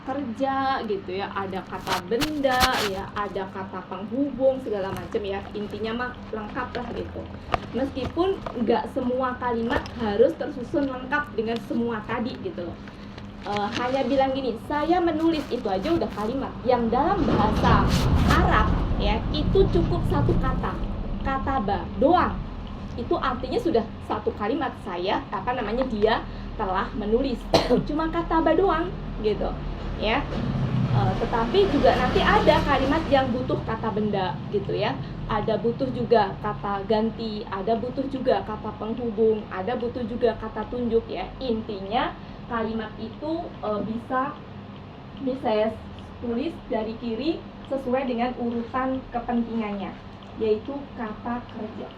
kerja gitu ya, ada kata benda ya, ada kata penghubung segala macam ya. Intinya mah lengkap lah gitu. Meskipun nggak semua kalimat harus tersusun lengkap dengan semua tadi gitu loh. Hanya bilang gini, saya menulis, itu aja udah kalimat. Yang dalam bahasa Arab ya, itu cukup satu kata, kataba doang. Itu artinya sudah satu kalimat, dia telah menulis. Cuma kataba doang gitu ya. Tetapi juga nanti ada kalimat yang butuh kata benda gitu ya. Ada butuh juga kata ganti, ada butuh juga kata penghubung, ada butuh juga kata tunjuk ya. Intinya kalimat itu bisa saya tulis dari kiri sesuai dengan urutan kepentingannya, yaitu kata kerja,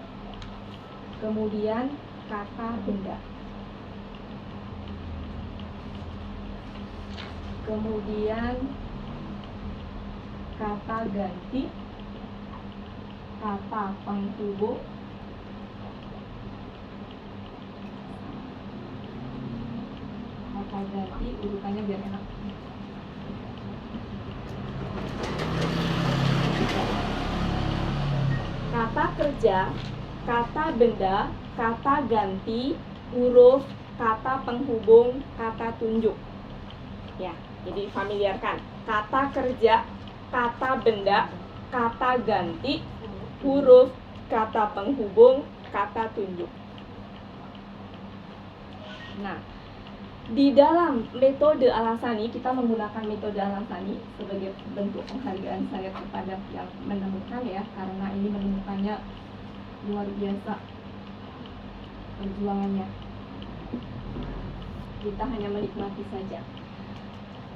kemudian kata benda, kemudian kata ganti, kata penghubung, kata ganti urutannya biar enak. Kata kerja, kata benda, kata ganti, huruf, kata penghubung, kata tunjuk. Ya, jadi familiarkan. Kata kerja, kata benda, kata ganti, huruf, kata penghubung, kata tunjuk. Nah, di dalam metode Al-Hassani, kita menggunakan metode Al-Hassani sebagai bentuk penghargaan saya kepada yang menemukan ya, karena ini menemukannya luar biasa perjuangannya. Kita hanya menikmati saja.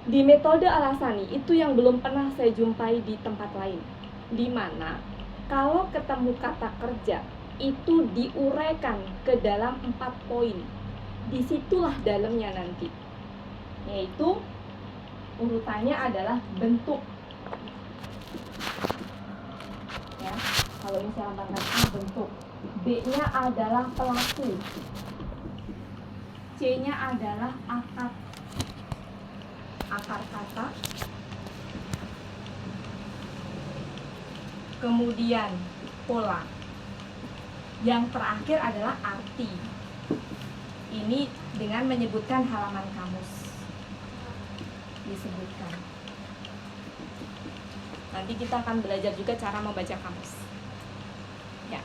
Di metode Al-Hassani itu yang belum pernah saya jumpai di tempat lain, di mana kalau ketemu kata kerja itu diuraikan ke dalam 4 poin. Disitulah dalamnya nanti, yaitu urutannya adalah bentuk ya. Kalau misalnya A, bentuk, B-nya adalah pelaku, C-nya adalah akar kata, kemudian pola, yang terakhir adalah arti. Ini dengan menyebutkan halaman kamus disebutkan. Nanti kita akan belajar juga cara membaca kamus. Ya.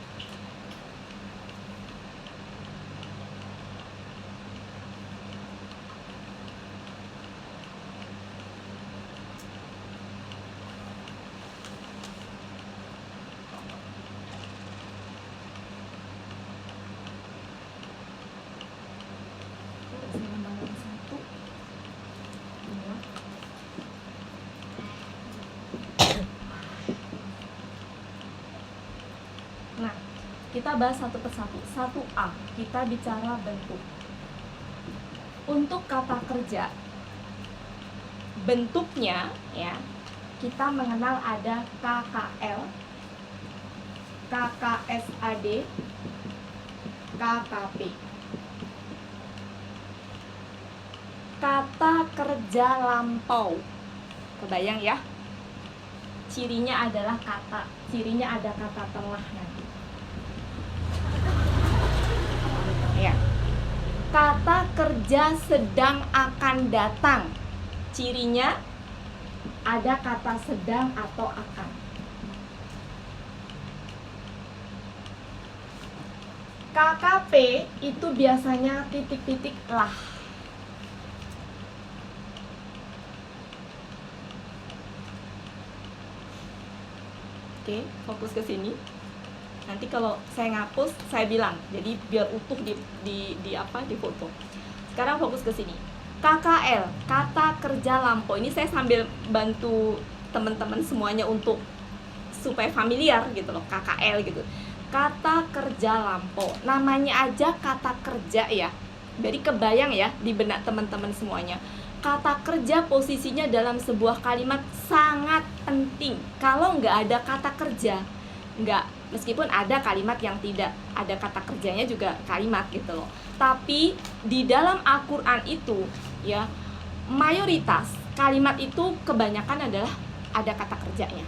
Nah, kita bahas satu persatu. 1A, kita bicara bentuk. Untuk kata kerja, bentuknya ya, kita mengenal ada KKL, KKSAD, KKP. Kata kerja lampau, kebayang ya? Cirinya adalah cirinya ada kata tengah nanti. Ya. Kata kerja sedang akan datang, cirinya ada kata sedang atau akan. KKP itu biasanya titik-titik lah. Oke, fokus ke sini. Nanti kalau saya ngapus, saya bilang. Jadi biar utuh di foto. Sekarang fokus ke sini. KKL, kata kerja lampau. Ini saya sambil bantu teman-teman semuanya untuk supaya familiar gitu loh, KKL gitu. Kata kerja lampau. Namanya aja kata kerja ya. Jadi kebayang ya di benak teman-teman semuanya. Kata kerja posisinya dalam sebuah kalimat sangat penting. Kalau nggak ada kata kerja, meskipun ada kalimat yang tidak ada kata kerjanya juga kalimat gitu loh. Tapi di dalam Al-Quran itu ya, mayoritas kalimat itu kebanyakan adalah ada kata kerjanya.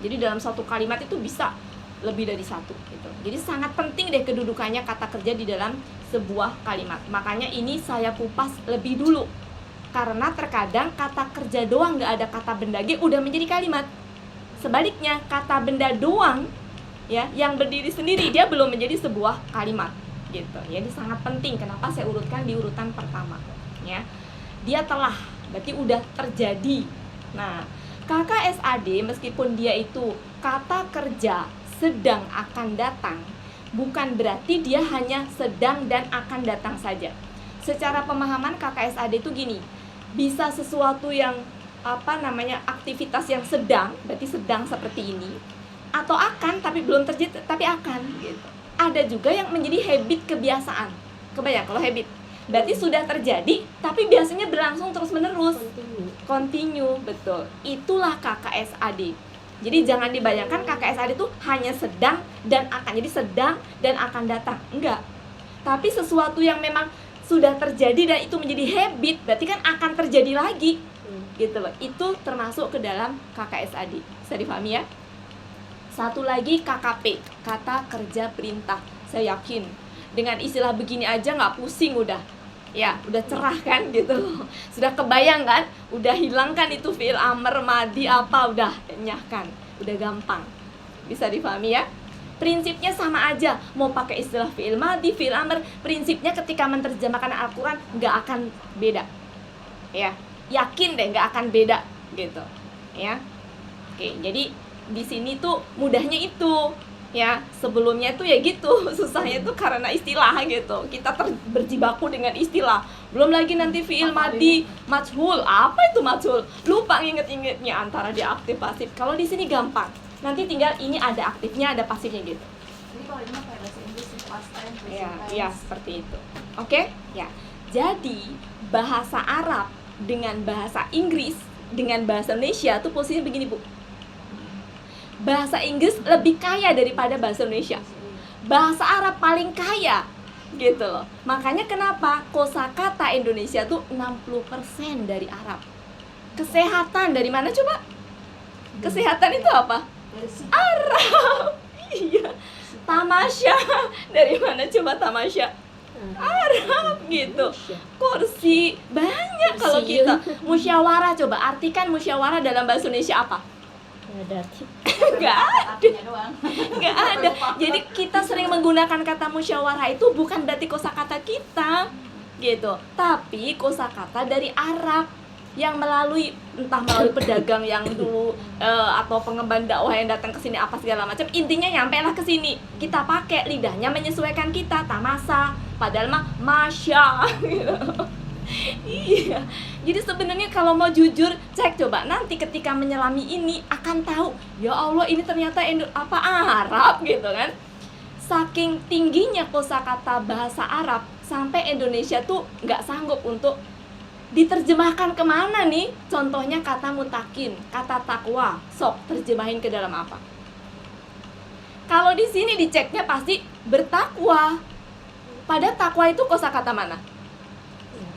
Jadi dalam satu kalimat itu bisa lebih dari satu gitu. Jadi sangat penting deh kedudukannya kata kerja di dalam sebuah kalimat. Makanya ini saya kupas lebih dulu. Karena terkadang kata kerja doang nggak ada kata benda G udah menjadi kalimat. Sebaliknya kata benda doang ya yang berdiri sendiri dia belum menjadi sebuah kalimat gitu. Jadi sangat penting. Kenapa saya urutkan di urutan pertama ya. Dia telah berarti udah terjadi. Nah, KKSAD meskipun dia itu kata kerja sedang akan datang, bukan berarti dia hanya sedang dan akan datang saja. Secara pemahaman KKSAD itu gini, bisa sesuatu yang aktivitas yang sedang, berarti sedang seperti ini, atau akan tapi belum terjadi tapi akan gitu. Ada juga yang menjadi habit kebiasaan. Kebayang kalau habit berarti sudah terjadi tapi biasanya berlangsung terus menerus, continue, betul. Itulah KKSAD. Jadi jangan dibayangkan KKSAD itu hanya sedang dan akan. Jadi sedang dan akan datang, enggak. Tapi sesuatu yang memang sudah terjadi dan itu menjadi habit, berarti kan akan terjadi lagi gitu loh. Itu termasuk ke dalam KKSAD. Bisa dipahami ya? Satu lagi KKP, kata kerja perintah. Saya yakin dengan istilah begini aja nggak pusing udah. Ya, udah cerah kan gitu loh. Sudah kebayang kan? Udah hilangkan itu fi'il amr, madi apa, udah nyahkan. Udah gampang. Bisa dipahami ya? Prinsipnya sama aja. Mau pakai istilah fi'il madi, fi'il amr, prinsipnya ketika menerjemahkan Al-Qur'an nggak akan beda. Ya, yakin deh nggak akan beda gitu. Ya. Oke, jadi di sini tuh mudahnya itu. Ya, sebelumnya tuh ya gitu, susahnya tuh karena istilah gitu. Kita berjibaku dengan istilah. Belum lagi nanti fi'il madi, majhul. Apa itu majhul? Lupa nginget-ingetnya antara dia aktif pasif. Kalau di sini gampang. Nanti tinggal ini ada aktifnya, ada pasifnya gitu. Jadi kalau ini kayak bahasa Inggris past tense, Ya, present ya tense. seperti itu. Oke? Ya. Jadi bahasa Arab dengan bahasa Inggris dengan bahasa Indonesia tuh posisinya begini, Bu. Bahasa Inggris lebih kaya daripada bahasa Indonesia. Bahasa Arab paling kaya gitu loh. Makanya kenapa kosakata Indonesia tuh 60% dari Arab. Kesehatan dari mana coba? Kesehatan itu apa? Arab. Iya. Tamasya dari mana coba tamasya? Arab gitu. Kursi banyak kalau kita. Musyawarah coba artikan musyawarah dalam bahasa Indonesia apa? Nggak ada. Artinya doang. Nggak ada. Jadi kita sering menggunakan kata musyawarah itu bukan berarti kosakata kita gitu, tapi kosakata dari Arab yang entah melalui pedagang yang dulu atau pengemban dakwah yang datang ke sini apa segala macam, intinya nyampe lah ke sini. Kita pakai lidahnya menyesuaikan kita, tamasa, padahal mah masya gitu. Iya. Jadi sebenarnya kalau mau jujur, cek coba nanti ketika menyelami ini akan tahu, ya Allah ini ternyata Arab gitu kan. Saking tingginya kosakata bahasa Arab sampai Indonesia tuh nggak sanggup untuk diterjemahkan kemana nih. Contohnya kata mutakin, kata takwa, sok terjemahin ke dalam apa? Kalau di sini diceknya pasti bertakwa. Padahal takwa itu kosakata mana?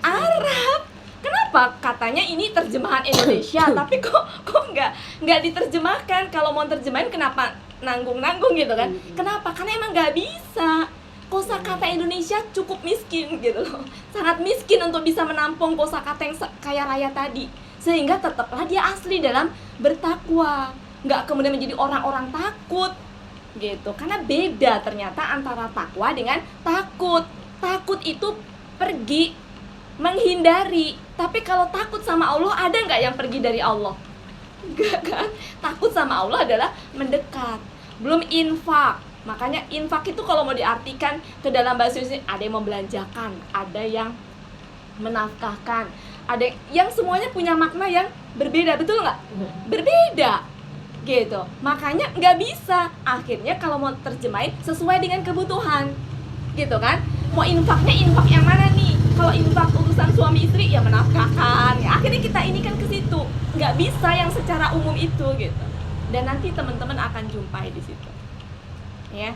Arab. Kenapa katanya ini terjemahan Indonesia tapi kok nggak diterjemahkan? Kalau mau terjemahin kenapa nanggung gitu kan? Kenapa? Karena emang nggak bisa. Kosakata Indonesia cukup miskin gitu loh. Sangat miskin untuk bisa menampung kosakata yang kaya raya tadi. Sehingga tetaplah dia asli dalam bertakwa. Nggak kemudian menjadi orang-orang takut gitu. Karena beda ternyata antara takwa dengan takut. Takut itu pergi, menghindari. Tapi kalau takut sama Allah, ada nggak yang pergi dari Allah? Enggak kan? Takut sama Allah adalah mendekat. Belum infak. Makanya infak itu kalau mau diartikan ke dalam bahasa Indonesia, ada yang membelanjakan, ada yang menafkahkan, ada yang semuanya punya makna yang berbeda, betul nggak? Berbeda gitu. Makanya nggak bisa. Akhirnya kalau mau terjemahin sesuai dengan kebutuhan gitu kan. Mau infaknya infak yang mana nih? Kalau infak urusan suami istri ya menafkahkan ya. Akhirnya kita ini kan ke situ. Nggak bisa yang secara umum itu gitu. Dan nanti teman-teman akan jumpai di situ ya.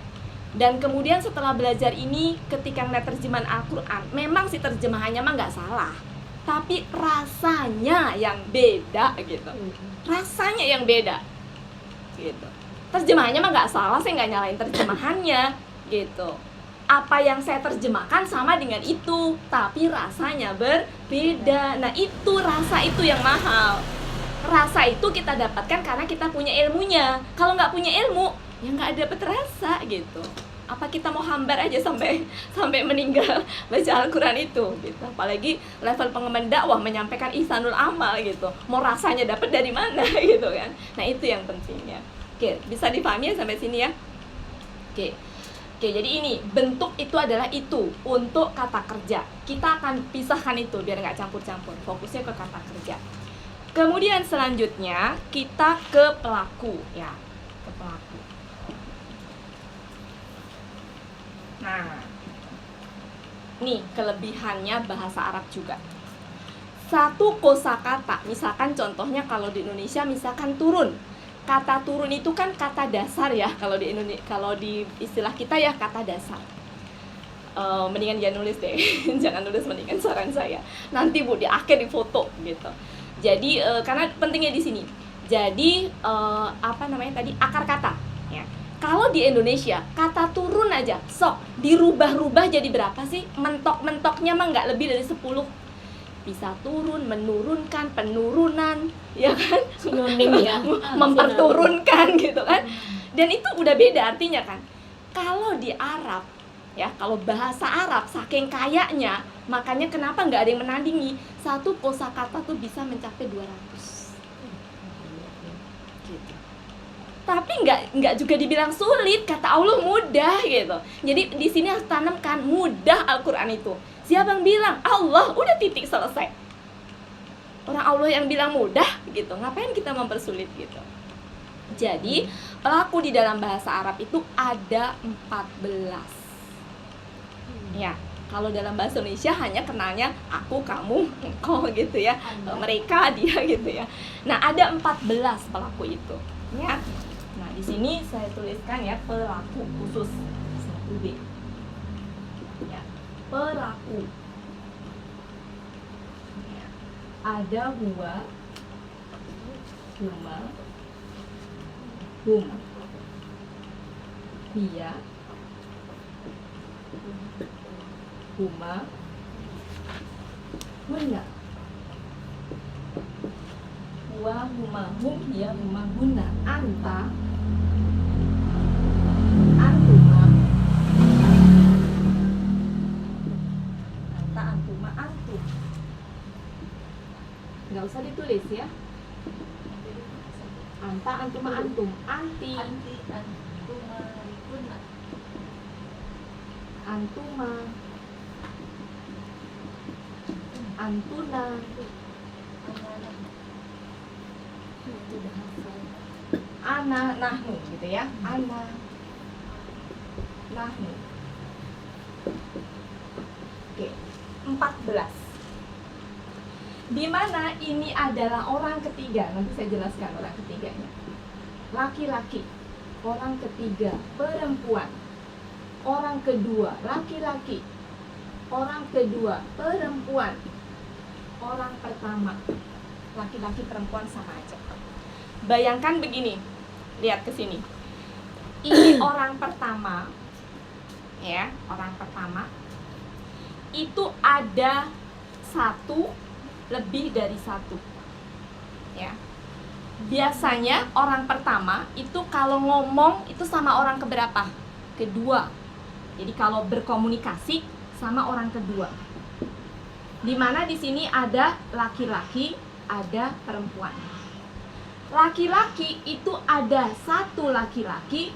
Dan kemudian setelah belajar ini, ketika ngeliat terjemahan Al-Quran, memang sih terjemahannya mah nggak salah tapi rasanya yang beda gitu. Rasanya yang beda gitu. Terjemahannya mah nggak salah, saya nggak nyalain terjemahannya gitu. Apa yang saya terjemahkan sama dengan itu, tapi rasanya berbeda. Nah itu rasa itu yang mahal. Rasa itu kita dapatkan karena kita punya ilmunya. Kalau nggak punya ilmu, ya nggak dapet rasa gitu. Apa kita mau hambar aja sampai meninggal baca Al-Quran itu gitu. Apalagi level pengemban dakwah menyampaikan ihsanul amal gitu, mau rasanya dapat dari mana gitu kan. Nah itu yang pentingnya. Oke, bisa dipahami ya sampai sini ya. Oke, jadi ini bentuk itu adalah itu untuk kata kerja. Kita akan pisahkan itu biar nggak campur-campur, fokusnya ke kata kerja. Kemudian selanjutnya kita ke pelaku ya, ke pelaku. Nah, nih kelebihannya bahasa Arab juga. Satu kosakata, misalkan contohnya kalau di Indonesia misalkan turun. Kata turun itu kan kata dasar ya, kalau di Indonesia, kalau di istilah kita ya kata dasar. Mendingan jangan nulis deh, jangan nulis, mendingan saran saya. Nanti Bu di akhir di foto gitu. Jadi karena pentingnya di sini. Jadi apa namanya tadi, akar kata ya. Kalau di Indonesia, kata turun aja, sok dirubah-rubah jadi berapa sih? Mentok-mentoknya mah nggak lebih dari 10. Bisa turun, menurunkan, penurunan, ya kan? Sinonim ya. Memperturunkan gitu kan. Dan itu udah beda artinya kan. Kalau di Arab, ya kalau bahasa Arab saking kayanya, makanya kenapa nggak ada yang menandingi. Satu kosakata tuh bisa mencapai 200. Gitu. Tapi nggak juga dibilang sulit, kata Allah mudah gitu. Jadi di sini harus tanamkan mudah Al-Quran itu. Siapa yang bilang? Allah, udah titik selesai. Orang Allah yang bilang mudah gitu, ngapain kita mempersulit gitu. Jadi pelaku di dalam bahasa Arab itu ada 14. Ya, kalau dalam bahasa Indonesia hanya kenalnya aku, kamu, engkau gitu ya, mereka, dia gitu ya. Nah ada 14 pelaku itu ya. Nah, di sini saya tuliskan ya pelaku khusus 1B. Ya, pelaku. Ya. Ada huwa, huma, hum, hiya, huma, hunna. Huwa, huma, hum, hiya, huma, hunna. Anta, antuma, anta, antuma, antum. Nggak usah ditulis ya. Anta, antuma, antum. Anti, antuma, kunna. antuma, antuna. Ana, nahnu gitu ya. Ana, nahnu. Oke, 14. Di mana ini adalah orang ketiga. Nanti saya jelaskan orang ketiganya. Laki-laki, orang ketiga, perempuan. Orang kedua, laki-laki. Orang kedua, perempuan. Orang pertama, laki-laki, perempuan sama aja. Bayangkan begini, lihat ke sini. Ini orang pertama, ya, orang pertama. Itu ada satu, lebih dari satu, ya. Biasanya orang pertama itu kalau ngomong itu sama orang keberapa? Kedua. Jadi kalau berkomunikasi sama orang kedua. Dimana di sini ada laki-laki, ada perempuan. Laki-laki itu ada satu laki-laki,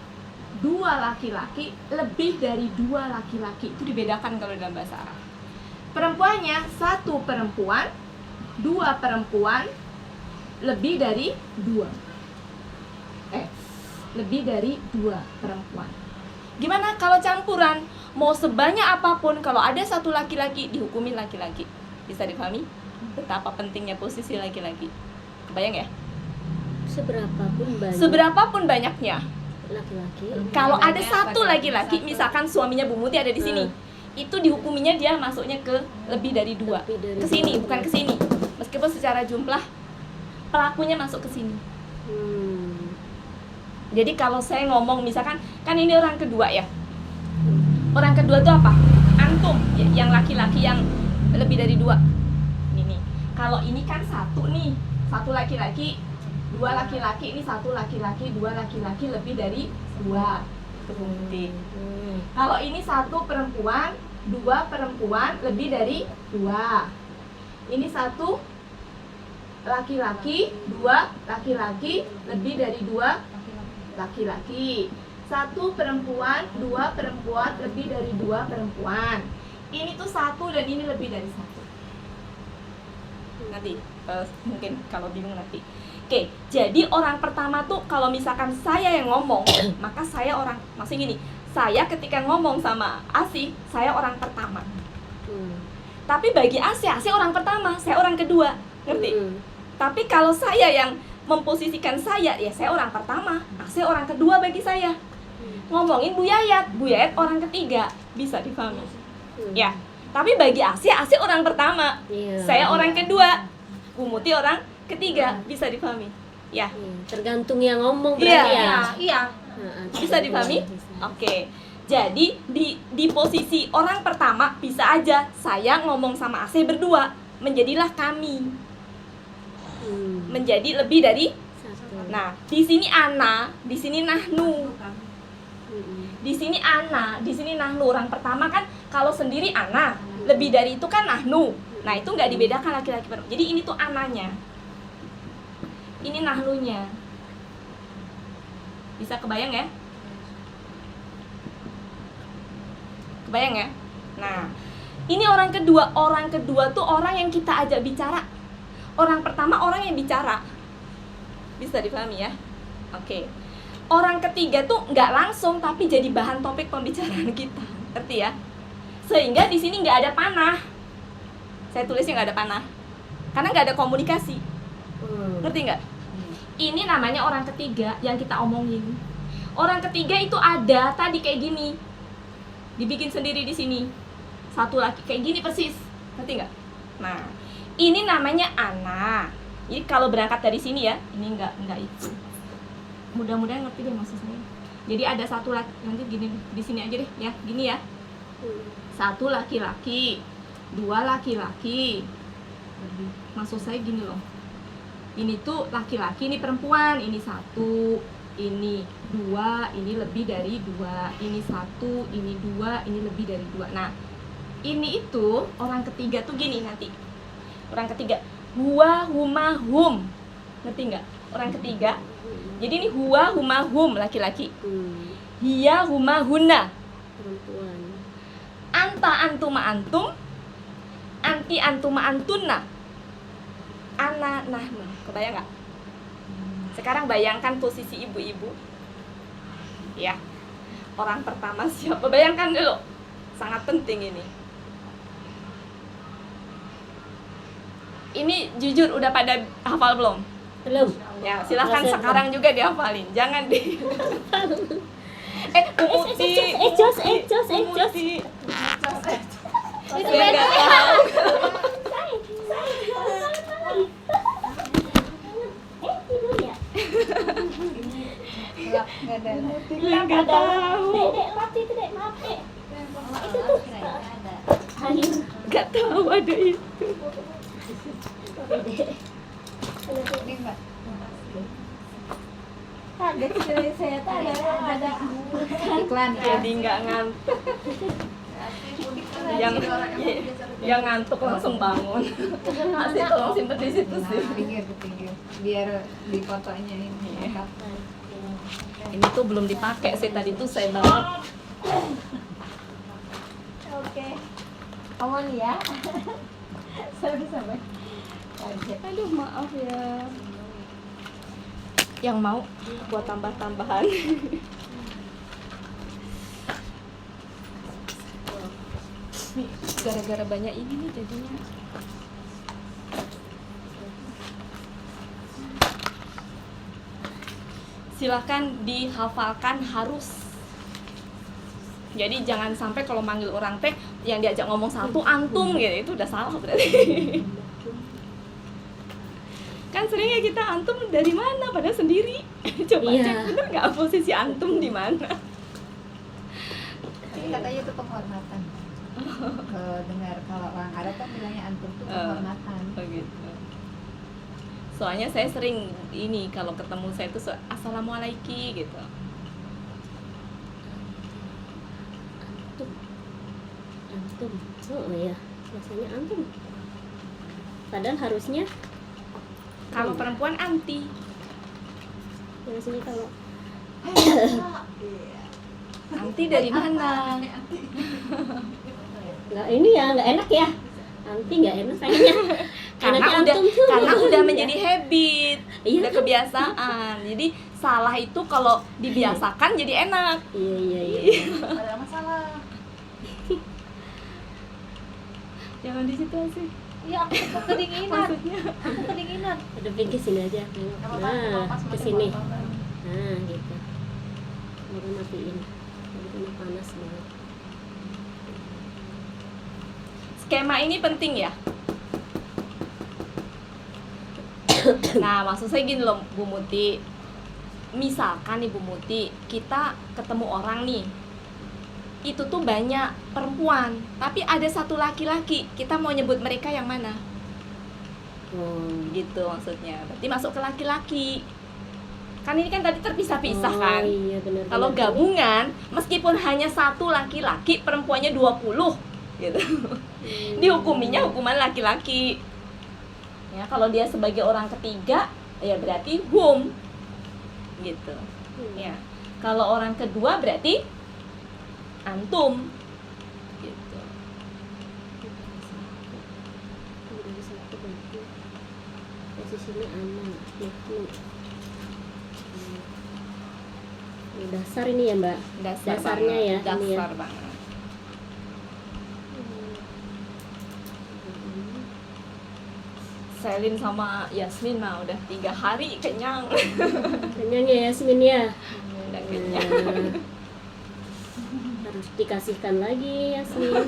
dua laki-laki, lebih dari dua laki-laki. Itu dibedakan kalau dalam bahasa Arab. Perempuannya satu perempuan, dua perempuan, lebih dari dua. Lebih dari dua perempuan. Gimana kalau campuran? Mau sebanyak apapun, kalau ada satu laki-laki, dihukumin laki-laki. Bisa dipahami? Betapa pentingnya posisi laki-laki. Kebayang ya? Seberapapun banyaknya laki-laki. kalau ada satu laki-laki, misalkan suaminya Bu Muti ada di sini, itu dihukuminya dia masuknya ke lebih dari 2. Lebih dari Ke sini, dua. bukan ke sini. Meskipun secara jumlah pelakunya masuk ke sini. Jadi kalau saya ngomong misalkan, kan ini orang kedua ya. Orang kedua itu apa? Antum, yang laki-laki yang lebih dari 2. Ini nih. Kalau ini kan satu nih, satu laki-laki, 2 laki-laki, ini satu laki-laki, 2 laki-laki lebih dari 2. Terbukti. Kalau ini satu perempuan, 2 perempuan lebih dari 2. Ini satu laki-laki, 2 laki-laki lebih dari 2 laki-laki. Satu perempuan, 2 perempuan lebih dari 2 perempuan. Ini tuh satu dan ini lebih dari 1. Nanti mungkin kalau bingung nanti. Oke, jadi orang pertama tuh kalau misalkan saya yang ngomong, maka saya orang, maksudnya gini, saya ketika ngomong sama Asih, saya orang pertama. Tapi bagi Asih orang pertama, saya orang kedua, ngerti? Tapi kalau saya yang memposisikan saya, ya saya orang pertama, Asih orang kedua bagi saya. Ngomongin Bu Yayat orang ketiga, bisa dipahami? Ya, tapi bagi Asih orang pertama, saya orang kedua, Bu Muti orang ketiga, bisa dipahami? Ya. Tergantung yang ngomong berarti ya. Iya. Bisa dipahami? Oke. Jadi di posisi orang pertama bisa aja saya ngomong sama Asih berdua, menjadilah kami. Menjadi lebih dari 1. Nah, di sini ana, di sini nahnu. Di sini ana, di sini nahnu. Orang pertama kan kalau sendiri ana, lebih dari itu kan nahnu. Nah, itu nggak dibedakan laki-laki perempuan. Jadi ini tuh ananya. Ini nahnunya. Bisa kebayang ya? Kebayang ya? Nah, ini orang kedua. Orang kedua tuh orang yang kita ajak bicara. Orang pertama orang yang bicara. Bisa dipahami ya? Oke. Orang ketiga tuh nggak langsung tapi jadi bahan topik pembicaraan kita. Ngerti ya? Sehingga di sini nggak ada panah. Saya tulisnya nggak ada panah. Karena nggak ada komunikasi. Ngerti nggak? Ini namanya orang ketiga yang kita omongin. Orang ketiga itu ada tadi kayak gini. Dibikin sendiri di sini. Satu laki kayak gini persis. Ngerti nggak? Nah, ini namanya ana. Jadi kalau berangkat dari sini ya, ini enggak itu. Mudah-mudahan ngerti deh maksud saya. Jadi ada satu laki, nanti gini di sini aja deh ya, gini ya. Satu laki-laki, 2 laki-laki. Maksud saya gini loh. Ini tuh laki-laki, ini perempuan, ini 1, ini 2, ini lebih dari 2, ini 1, ini 2, ini lebih dari 2. Nah, ini itu orang ketiga tuh gini nanti. Orang ketiga, huwa huma hum. Ngerti nggak? Orang ketiga. Jadi ini huwa huma hum laki-laki. Hiya huma hunna Perempuan. anta antuma antum, anti antuma antunna, ana nahnu. Kebayang nggak? Sekarang bayangkan posisi ibu-ibu. Ya. Orang pertama siapa? Bayangkan dulu. Sangat penting ini. Ini jujur udah pada hafal belum? Belum. Ya, silahkan Proses sekarang juga dihafalin. Jangan di Umuti. Ejos. Umuti. Itu Saya beda. nggak tahu. Tidur ya? Saya nggak tahu. Dek, mati itu dek, maaf dek. Itu tuh. Nggak tahu ada itu. Ada saya tuh ada iklan ya. Jadi nggak ngantuk. Yang ngantuk langsung bangun. Masih tolong simpen di situ sih. Pinggir biar di fotonya ini. Ini tuh belum dipakai sih, tadi tuh saya bawa. Oke. Aman ya. Sampai. Aduh maaf ya. Yang mau buat tambah-tambahan. Nih, gara-gara banyak ini nih jadinya. Silahkan dihafalkan harus. Jadi jangan sampai kalau manggil orang teh yang diajak ngomong satu antum gitu, itu udah salah berarti. Kan seringnya kita antum dari mana padahal sendiri. Coba Iya. cek bener nggak posisi antum di mana. Tapi katanya itu penghormatan. Dengar kalau orang Arab kan bilangnya antum tuh penghormatan. Oh gitu. Soalnya saya sering ini kalau ketemu saya itu assalamualaikum gitu. Antum. Oh iya, biasanya antum. Padahal harusnya Kalau perempuan anti. biasanya kalau Anti dari mana? nggak ini ya, nggak enak ya. Anti nggak enak kayaknya. Karena Enaknya udah antum tuh. karena udah menjadi habit, Iya udah kan? kebiasaan. Jadi salah itu kalau dibiasakan jadi enak. Iya. Padahal masalah. Jangan di situ sih. Iya, aku kedinginan. Maksudnya. Aku kedinginan. Udah pinggir sini aja. Nah, ke sini. Nah, gitu. Baru matiin. Jadi kena panas banget. Skema ini penting ya. Nah, maksud saya gini loh Bu Muti. Misalkan nih Bu Muti, kita ketemu orang nih. Itu tuh banyak perempuan, tapi ada satu laki-laki. Kita mau nyebut mereka yang mana? Oh, Gitu maksudnya. Berarti masuk ke laki-laki. Kan ini kan tadi terpisah-pisah kan. Iya, benar. Kalau gabungan, meskipun hanya satu laki-laki, perempuannya 20 gitu. Dihukuminya hukuman laki-laki. Ya, kalau dia sebagai orang ketiga, ya berarti hum. Gitu. Ya. Kalau orang kedua berarti antum. Gitu. Udah satu berarti posisinya aman. Dasar ini ya, Mbak. Dasarnya banget. ya, ini ya. Dasar banget. Selin sama Yasmin mah udah 3 hari kenyang. Kenyang ya Yasmin ya. Udah kenyang. Harus dikasihkan lagi Yasmin.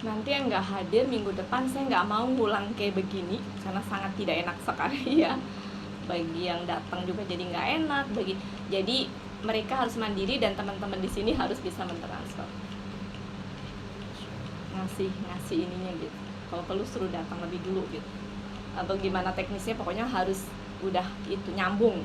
Nanti yang nggak hadir minggu depan saya nggak mau ngulang kayak begini karena sangat tidak enak sekali ya. Bagi yang datang juga jadi nggak enak. Jadi mereka harus mandiri dan teman-teman di sini harus bisa mentransfer. Ngasih ininya gitu. Kalau perlu suruh datang lebih dulu gitu. Atau gimana teknisnya pokoknya harus udah itu nyambung.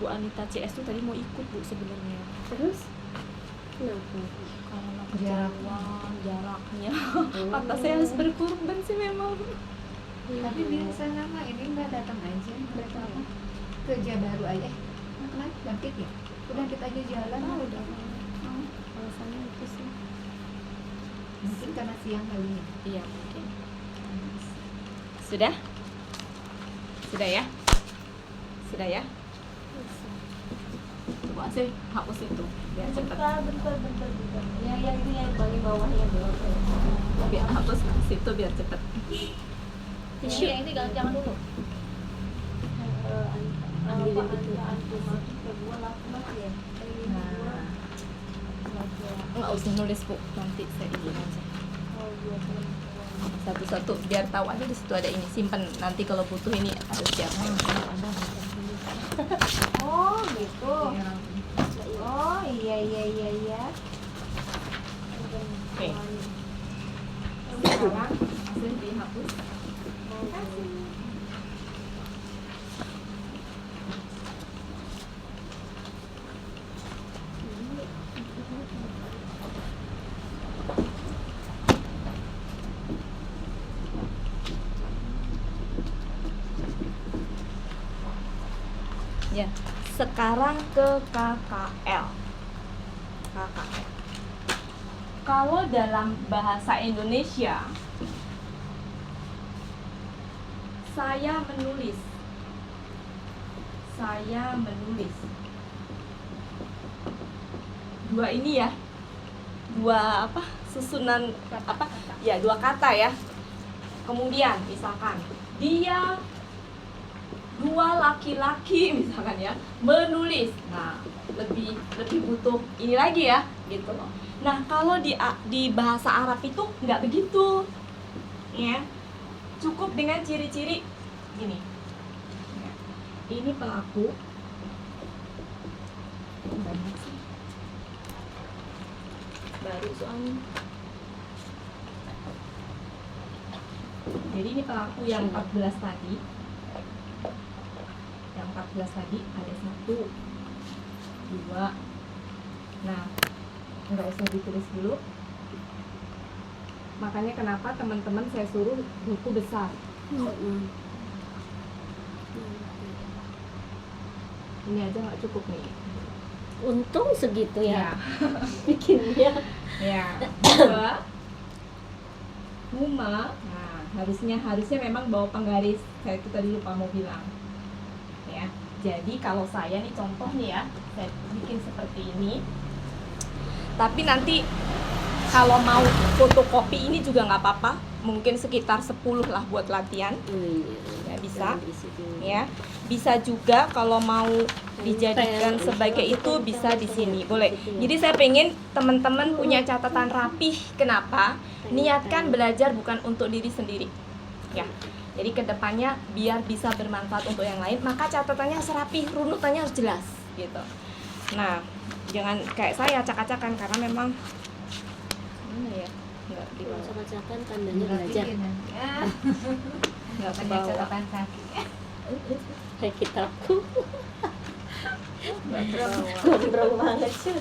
Bu Anita CS tuh tadi mau ikut Bu sebenarnya. Terus kenapa? Karena kejauhan jaraknya. Kata saya harus berkorban sih memang. Tapi biasanya mah ini nggak datang aja, mereka apa kerja baru aja. Kenapa bangkit ya? Udah kita aja jalan. Udah. Alasannya itu sih. Mungkin karena siang kali ya. Iya mungkin. Sudah? Sudah ya? Sudah ya? Coba sih hapus itu biar cepet. Bentar. Yang ini yang paling bawahnya belum. Biar hapus ke situ biar cepet. Tisu. Yang ini jangan dulu. Ambilin itu. Nah, Nggak usah nulis Bu, nanti saya izin aja. Satu-satu biar tahu aja di situ ada ini, simpen nanti kalau butuh ini harus siap. Oh, gitu. Oh, iya. Oke. Sekarang langsung dihapus. ya. Sekarang ke KKL. KKL. Kalau dalam bahasa Indonesia, saya menulis. Saya menulis. Dua ini ya. Dua apa? Susunan apa? Ya, dua kata ya. Kemudian misalkan dia dua laki-laki misalkan ya menulis. Nah, lebih butuh ini lagi ya, gitu loh. Nah, kalau di bahasa Arab itu nggak begitu. Ya. Cukup dengan ciri-ciri gini. Ya. Ini pelaku. Banyak sih. Baru soalnya. Jadi ini pelaku yang 14 tadi. Yang 14 tadi ada 1, 2. Nah, nggak usah ditulis dulu. Makanya kenapa teman-teman saya suruh buku besar. Ini aja nggak cukup nih. Untung segitu ya. Ya. Bikinnya. Ya. 2 huma. Nah, harusnya memang bawa penggaris. Saya itu tadi lupa mau bilang. Ya. Jadi kalau saya nih contoh nih ya, saya bikin seperti ini. Tapi nanti kalau mau fotokopi ini juga nggak apa-apa, mungkin sekitar 10 lah buat latihan. Ya, bisa. Ya, bisa juga kalau mau dijadikan sebagai itu bisa di sini, boleh. Jadi saya pengen teman-teman punya catatan rapih. Kenapa? Niatkan belajar bukan untuk diri sendiri. Ya. Jadi kedepannya biar bisa bermanfaat untuk yang lain, maka catatannya harus rapih, runutannya harus jelas, gitu. Nah, jangan kayak saya acak-acakan karena memang mana ya? Enggak di bawah. Acak-acakan tandanya belajar. Enggak Pakai ke bawah. catatan kaki. Kayak kitabku. Nggak ke bawah. Gondrong banget sih.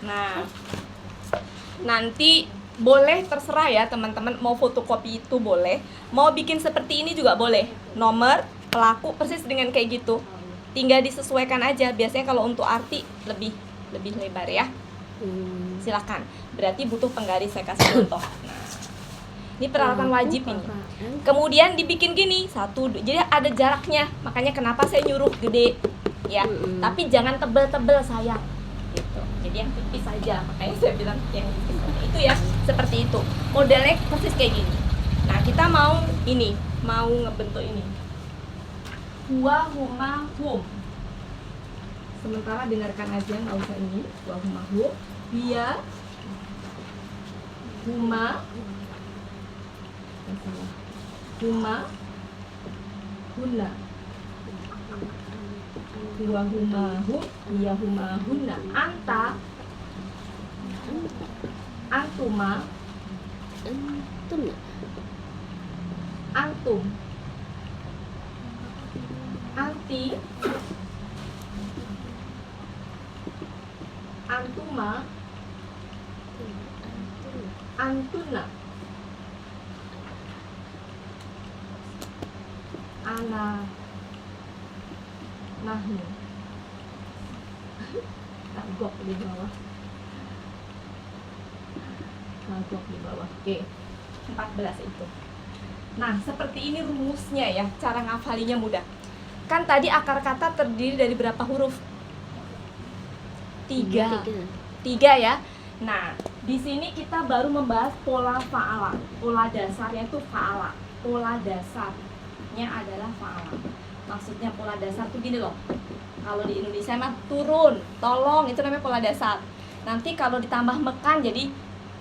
Nah, nanti boleh terserah ya teman-teman, mau fotokopi itu boleh, mau bikin seperti ini juga boleh. Nomor, pelaku persis dengan kayak gitu. Tinggal disesuaikan aja. Biasanya kalau untuk arti lebih lebar ya. Silakan. Berarti butuh penggaris, saya kasih contoh. Nah, ini peralatan wajib ini. Kemudian dibikin gini, 1, 2. Jadi ada jaraknya. Makanya kenapa saya nyuruh gede ya. Tapi jangan tebel-tebel sayang. Gitu. Jadi yang tipis saja. Makanya saya bilang yang tipis. Itu ya, seperti itu. Modelnya persis kayak gini. Nah, kita mau ngebentuk ini. Huwa, huma, hum. Sementara dengarkan aja, nggak usah ini. Huwa, huma, hum. Dia, huma, huma, huna. Huwa, huma, hum. Dia, huma, huna. Anta, antuma, antum, anti, antuma, antuna, ana, nahnu. Tagok di bawah. Tagok di bawah. Oke. 14 itu. Nah, seperti ini rumusnya ya. Cara ngafalinya mudah. Kan tadi akar kata terdiri dari berapa huruf? 3 ya. Nah, di sini kita baru membahas pola fa'ala. Pola dasarnya itu fa'ala. Pola dasarnya adalah fa'ala. Maksudnya pola dasar tuh gini loh. Kalau di Indonesia mah turun, tolong, itu namanya pola dasar. Nanti kalau ditambah mekan jadi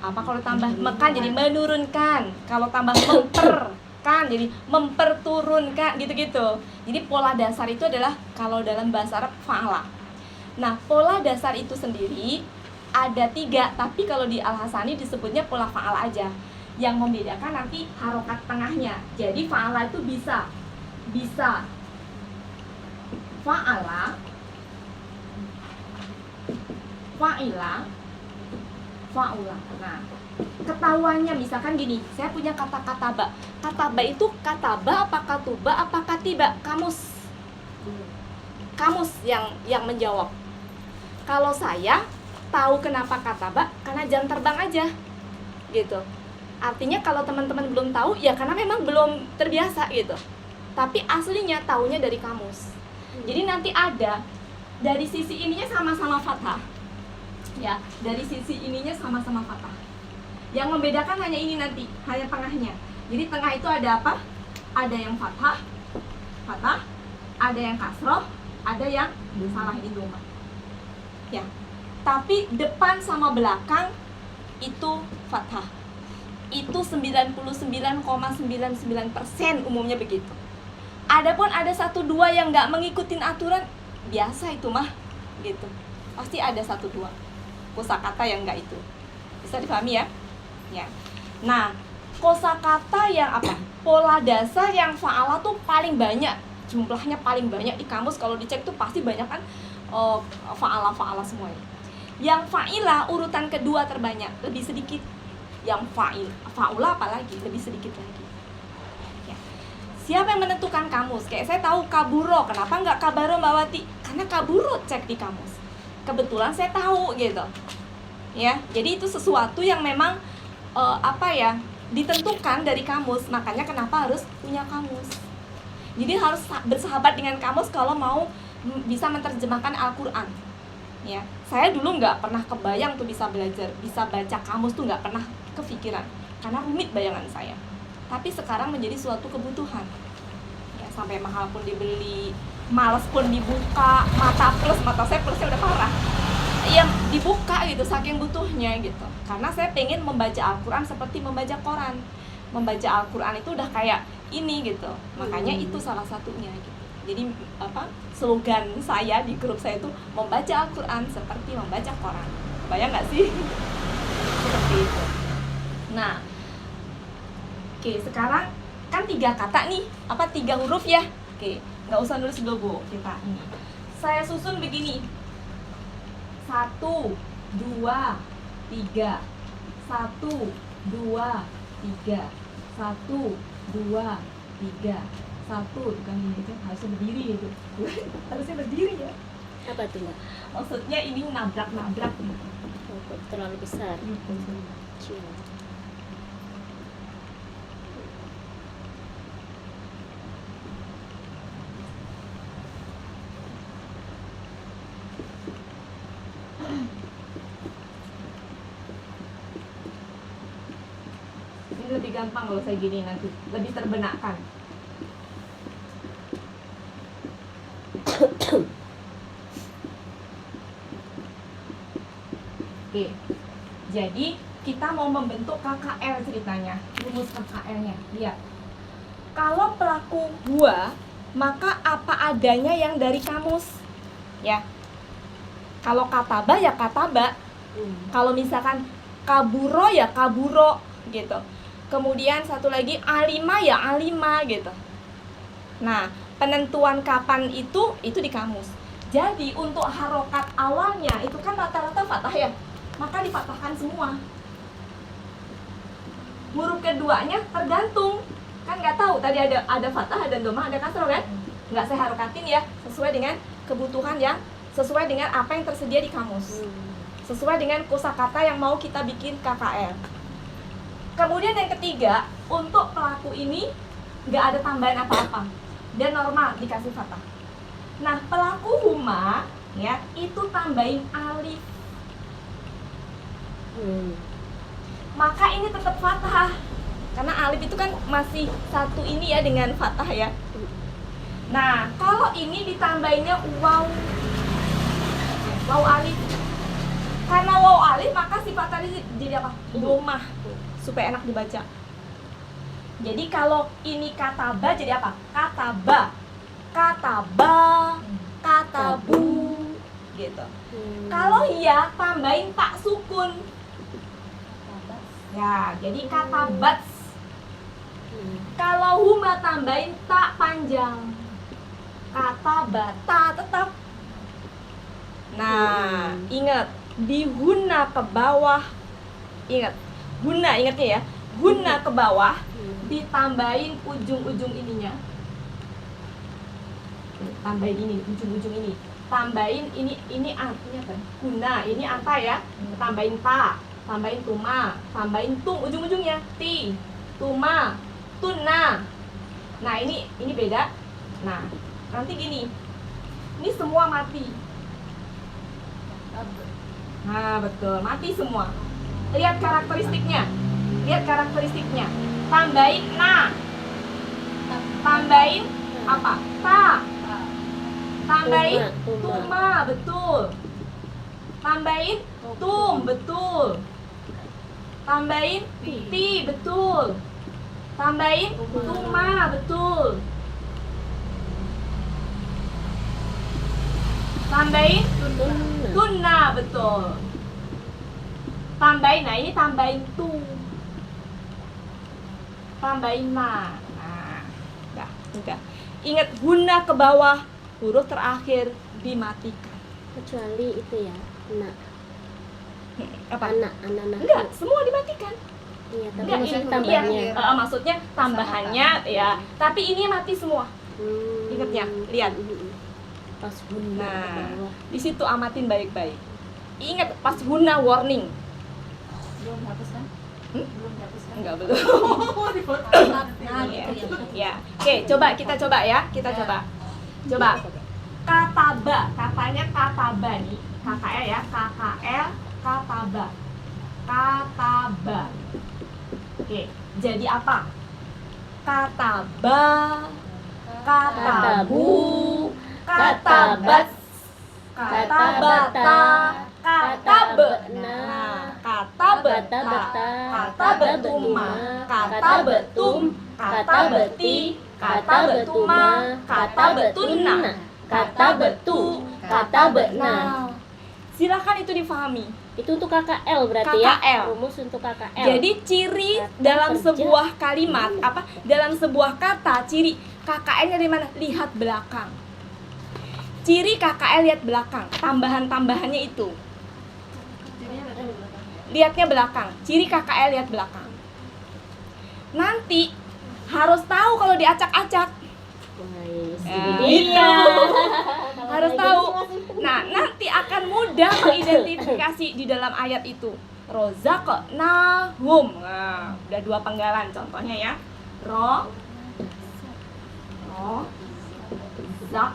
apa? Kalau tambah mekan jadi menurunkan. Kalau tambah memperkan jadi memperturunkan, gitu-gitu. Jadi pola dasar itu adalah kalau dalam bahasa Arab fa'ala. Nah, pola dasar itu sendiri ada 3, tapi kalau di Al-Hasani disebutnya pola fa'ala aja. Yang membedakan nanti harokat tengahnya. Jadi fa'ala itu bisa fa'ala, fa'ila, fa'ula. Nah, ketahuannya misalkan gini, saya punya kata kataba. Kataba itu kataba apa katuba apa katiba? Kamus. kamus yang menjawab. Kalau saya tahu kenapa kataba, karena jam terbang aja gitu. Artinya kalau teman-teman belum tahu ya karena memang belum terbiasa gitu. Tapi aslinya taunya dari kamus. Jadi nanti ada dari sisi ininya sama-sama fathah. Ya, dari sisi ininya sama-sama fathah. Yang membedakan hanya ini nanti, hanya tengahnya. Jadi tengah itu ada apa? Ada yang fathah, ada yang kasroh, ada yang salah ini doma. Ya. Tapi depan sama belakang itu fathah. Itu 99,99% umumnya begitu. Adapun ada 1-2 yang nggak mengikutin aturan, biasa itu mah gitu. Pasti ada 1-2 kosakata yang nggak itu. Bisa dipahami ya? Ya. Nah, kosakata yang apa? Pola dasar yang fa'ala tuh paling banyak. Jumlahnya paling banyak di kamus, kalau dicek tuh pasti banyak kan fa'ala semuanya. Yang fa'ila urutan kedua terbanyak, lebih sedikit. Yang fa'ula apalagi lebih sedikit lagi. Ya. Siapa yang menentukan kamus? Kayak saya tahu kaburo, kenapa nggak kabaro Mbak Wati? Karena kaburo cek di kamus. Kebetulan saya tahu gitu. Ya, jadi itu sesuatu yang memang ditentukan dari kamus. Makanya kenapa harus punya kamus. Jadi harus bersahabat dengan kamus kalau mau bisa menerjemahkan Al-Qur'an. Ya, saya dulu nggak pernah kebayang tuh bisa belajar, bisa baca kamus tuh nggak pernah kepikiran, karena rumit bayangan saya. Tapi sekarang menjadi suatu kebutuhan. Ya, sampai mahal pun dibeli, males pun dibuka, mata saya plusnya udah parah. Ya dibuka gitu, saking butuhnya gitu. Karena saya pengen membaca Al-Quran seperti membaca koran. Membaca Al-Quran itu udah kayak ini gitu. Makanya itu salah satunya gitu. Jadi slogan saya di grup saya itu membaca Al-Quran seperti membaca koran. Bayang nggak sih? Seperti itu. Nah, oke, sekarang kan 3 kata nih, 3 huruf ya. Oke, nggak usah nulis dulu Bu, kita ini. Saya susun begini. 1, 2, 3. 1, 2, 3. 1, 2, 3. 1, bukan ini kan harusnya berdiri gitu. Harusnya berdiri ya. Apa tuh Mbak? Maksudnya ini nabrak gitu. Oh, kok terlalu besar. Kecil. Ini lebih gampang kalau saya gini nanti, lebih terbenakkan. Oke, jadi kita mau membentuk KKL ceritanya, rumus KKL-nya. Lihat, kalau pelaku gua, maka apa adanya yang dari kamus, ya. Kalau kataba ya kataba. Kalau misalkan kaburo ya kaburo gitu. Kemudian satu lagi alima ya alima gitu. Nah, penentuan kapan itu di kamus. Jadi untuk harokat awalnya itu kan rata-rata fathah ya, maka dipatahkan semua. Huruf keduanya tergantung, kan nggak tahu tadi ada fathah, ada domah, ada kasroh kan? Nggak saya harokatin ya, sesuai dengan kebutuhan yang sesuai dengan apa yang tersedia di kamus, sesuai dengan kosakata yang mau kita bikin KKL. Kemudian yang ketiga, untuk pelaku ini nggak ada tambahan apa-apa, dan normal dikasih fathah. Nah, pelaku huma ya itu tambahin alif, maka ini tetap fathah karena alif itu kan masih satu ini ya dengan fathah ya. Nah, kalau ini ditambahinnya waw alif, karena waw alif maka sifat tadi jadi apa? Domah, supaya enak dibaca. Jadi kalau ini kataba jadi apa? Kataba, katabu gitu. Kalau iya tambahin tak sukun ya, jadi katabats. Kalau huma tambahin tak panjang, katabata tetap. Nah, ingat di huna ke bawah, ingatnya ya, huna ke bawah ditambahin ujung-ujung ininya. Tambahin ini ujung-ujung ini. Tambahin ini artinya apa? Guna. Ini apa ya? Tambahin ta, tambahin tuma, tambahin tung ujung-ujungnya. Ti, tuma, tuna. Nah, ini beda. Nah, nanti gini. Ini semua mati. Nah, betul, mati semua. Lihat karakteristiknya. Lihat karakteristiknya. Tambahin na. Tambahin apa? Ta. Tambahin tuma, betul. Tambahin tum, betul. Tambahin ti, betul. Tambahin tuma, betul. Tambahin tuna, betul. Tambahin, nah ini tambahin tu. Tambahin na. Nah, udah. Ingat guna ke bawah, huruf terakhir dimatikan. Kecuali itu ya, anak. Apa? Anak. Enggak, semua dimatikan. Iya, tapi Enggak, maksudnya ini- tambahnya. iya, maksudnya tambahannya ya. Tapi ini mati semua. Ingatnya, lihat. Pas guna Nah, ke bawah. di situ amatin baik-baik. Ingat pas guna warning. Belum hapus kan? Hmm? Belum hapus kan? Enggak belum. Nah, Iya. gitu ya. Ya. Oke, kita coba ya. Kita coba. Coba. Kataba, katanya kataba nih. KKL ya, KKL, kataba. Kataba. Oke, jadi apa? Kataba, katabu, katabat, katabata, katabena, katabeta, katabetuma, katabetum, katabeti, katabetuma, katabetuna, katabetu, katabena. Silakan itu difahami. Itu untuk KKL berarti ya? KKL. Rumus untuk KKL. Jadi ciri Kata dalam kerja. sebuah kalimat apa? Dalam sebuah kata ciri KKL-nya dari mana? Lihat belakang. Ciri KKL lihat belakang. Tambahan-tambahannya itu. Lihatnya belakang. Ciri KKL lihat belakang. Nanti harus tahu kalau diacak-acak. Wais, Ya, ini dia. Harus tahu. Nah, nanti akan mudah mengidentifikasi di dalam ayat itu. Rozaqnahum. Nah, udah dua penggalan contohnya ya. Zak.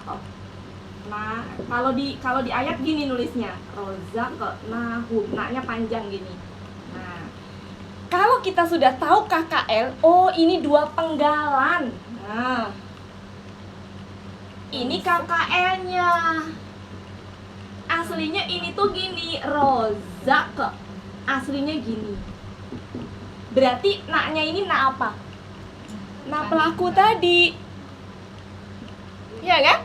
Nah, kalau di ayat gini nulisnya. Rozaqnahum. Naknya panjang gini. Nah, kalau kita sudah tahu KKL, oh ini dua penggalan. Nah, ini KKL-nya. Aslinya ini tuh gini, rozak. Aslinya gini. Berarti naknya ini nak apa? Nak pelaku tadi. Iya kan?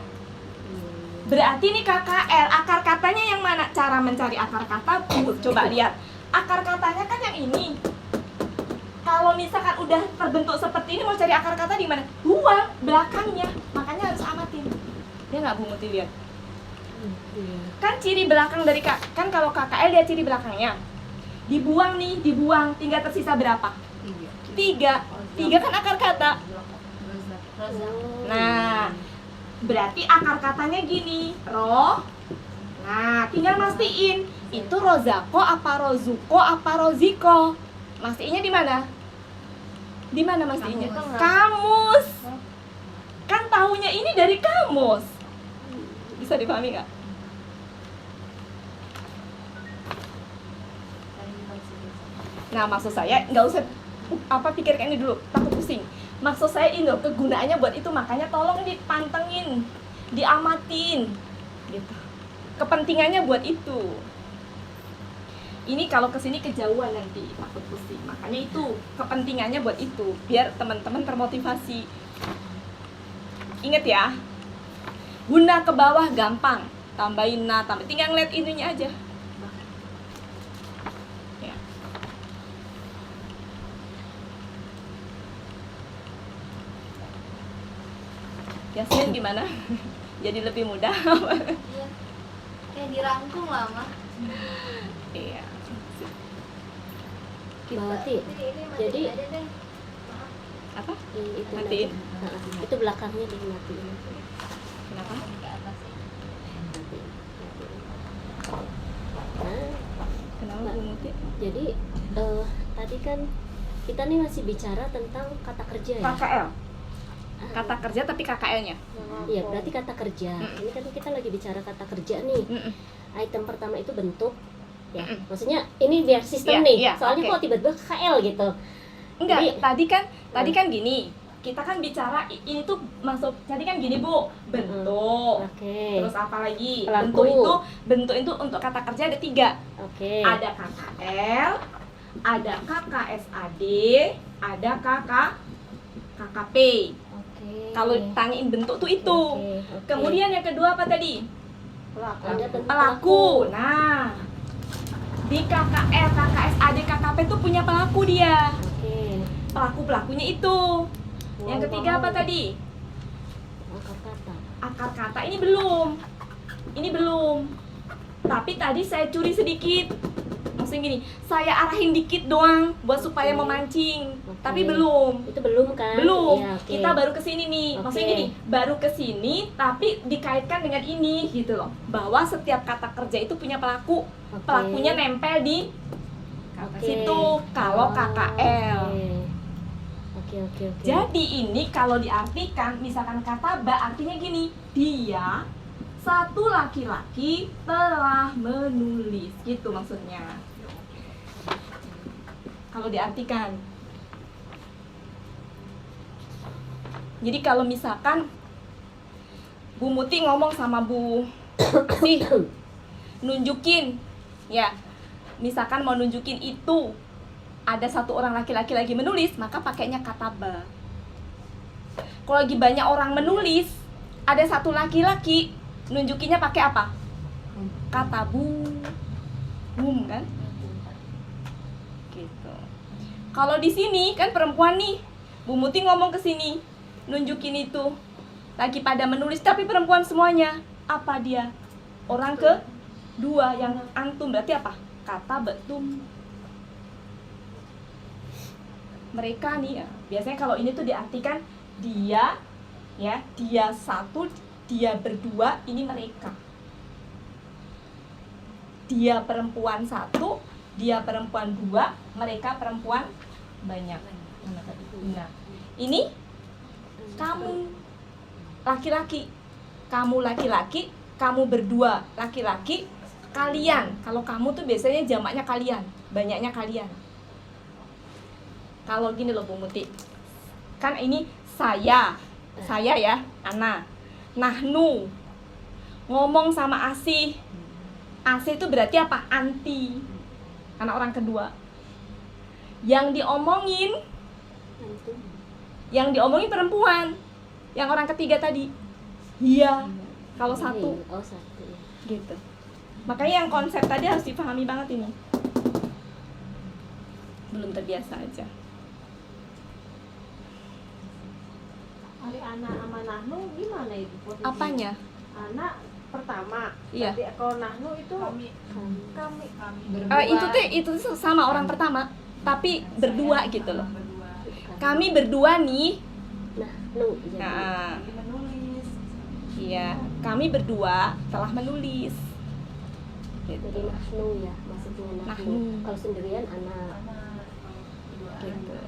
Berarti ini KKL. Akar katanya yang mana? Cara mencari akar kata, coba lihat. Akar katanya kan yang ini. Kalau misalkan udah terbentuk seperti ini, mau cari akar kata di mana? Dua, belakangnya. Makanya harus amatin. Dia nggak Bu Muti lihat. Kan ciri belakang dari kan kalau KKL dia ciri belakangnya. Dibuang nih, dibuang. Tinggal tersisa berapa? Tiga. Tiga kan akar kata. Nah, berarti akar katanya gini. Nah, tinggal mastiin. Itu rozako apa rozuko apa roziko? Mastiinnya di mana? Di mana mastiinnya? Kamus. Kan tahunya ini dari kamus. Bisa dipahami nggak? Nah, maksud saya nggak usah pikirkan ini dulu, takut pusing. Maksud saya ini loh, kegunaannya buat itu, makanya tolong dipantengin, diamatin, gitu. Kepentingannya buat itu. Ini kalau kesini kejauhan nanti takut pusing, makanya itu kepentingannya buat itu, biar teman-teman termotivasi. Ingat ya, guna ke bawah gampang, tambahin na, tinggal ngeliat ininya aja. Ya. Yasmin gimana? Jadi lebih mudah. Iya. Kayak dirangkum lah, Mah. Iya. Mati. Jadi Apa? itu Matiin. aja. Itu belakangnya dimatiin. Kenapa? ke atas. Nah, Kenapa Bu Muti? jadi tadi kan kita nih masih bicara tentang kata kerja ya. KKL. Kata kerja tapi KKL-nya. Iya, berarti kata kerja. Ini kan kita lagi bicara kata kerja nih. Item pertama itu bentuk. Ya, maksudnya ini biar sistem Iya, nih. iya, Soalnya oke. kok tiba-tiba KL gitu. Enggak, Jadi- tadi kan gini. Kita kan bicara ini tuh masuk. Tadi kan gini Bu, bentuk. Oke. Terus apa lagi? Pelaku. Bentuk itu untuk kata kerja ada 3. Oke. Ada KKL, ada KKSAD, ada KKP. Oke. Kalau tanyain bentuk tuh itu. Oke, oke. Kemudian yang kedua apa tadi? ada bentuk Pelaku. Nah, di KKL, KKSAD, KKP tuh punya pelaku dia. Oke. Pelaku-pelakunya itu. Yang ketiga apa tadi? Akar kata. Akar kata ini belum. Ini belum. Tapi tadi saya curi sedikit. Maksudnya gini, saya arahin dikit doang buat supaya Oke. memancing. Oke. Tapi belum. Itu belum kan? Belum. Iya, oke. Kita baru kesini nih. Maksudnya Oke. gini, baru kesini tapi dikaitkan dengan ini gitu loh. Bahwa setiap kata kerja itu punya pelaku. Oke. Pelakunya nempel di Oke. situ kalau KKL. Oke, oke, oke. Jadi ini kalau diartikan, misalkan kata ba artinya gini, dia satu laki-laki telah menulis, gitu maksudnya. Kalau diartikan. Jadi kalau misalkan Bu Muti ngomong sama Bu Si, nunjukin, ya, misalkan mau nunjukin itu ada satu orang laki-laki lagi menulis, maka pakainya kata ba. Kalau lagi banyak orang menulis, ada satu laki-laki, nunjukinnya pakai apa? Kata bum kan? Gitu. Kalau di sini kan perempuan nih, Bu Muti ngomong ke sini, nunjukin itu lagi pada menulis, tapi perempuan semuanya. Apa dia? Orang kedua yang antum berarti apa? Kata betum. Mereka nih, ya, biasanya kalau ini tuh diartikan dia, ya, dia satu, dia berdua, ini mereka. Dia perempuan satu, dia perempuan dua, mereka perempuan banyak. Nah, ini kamu laki-laki, kamu laki-laki, kamu berdua laki-laki, kalian. Kalau kamu tuh biasanya jamaknya kalian, banyaknya kalian. Kalau gini loh Bu Muti, kan ini saya ya, Ana. Nahnu, ngomong sama Asih. Asih itu berarti apa? Anti, anak orang kedua. Yang diomongin perempuan. Yang orang ketiga tadi, iya. Kalau satu, Oh, satu. Ya. gitu. Makanya yang konsep tadi harus dipahami banget ini. Belum terbiasa aja. Hari anak sama Nahnu gimana itu posisi? Apanya? Anak pertama. Iya. Berarti kalau Nahnu itu kami. Itu tuh sama orang pertama, tapi berdua gitu loh. Kami berdua nih. Nah, nu. Jadi, Nah, Menulis. iya, kami berdua telah menulis. Gitu. jadi nahnu ya, maksudnya nahnu. Nahnu. Kalau sendirian anak. Gitu.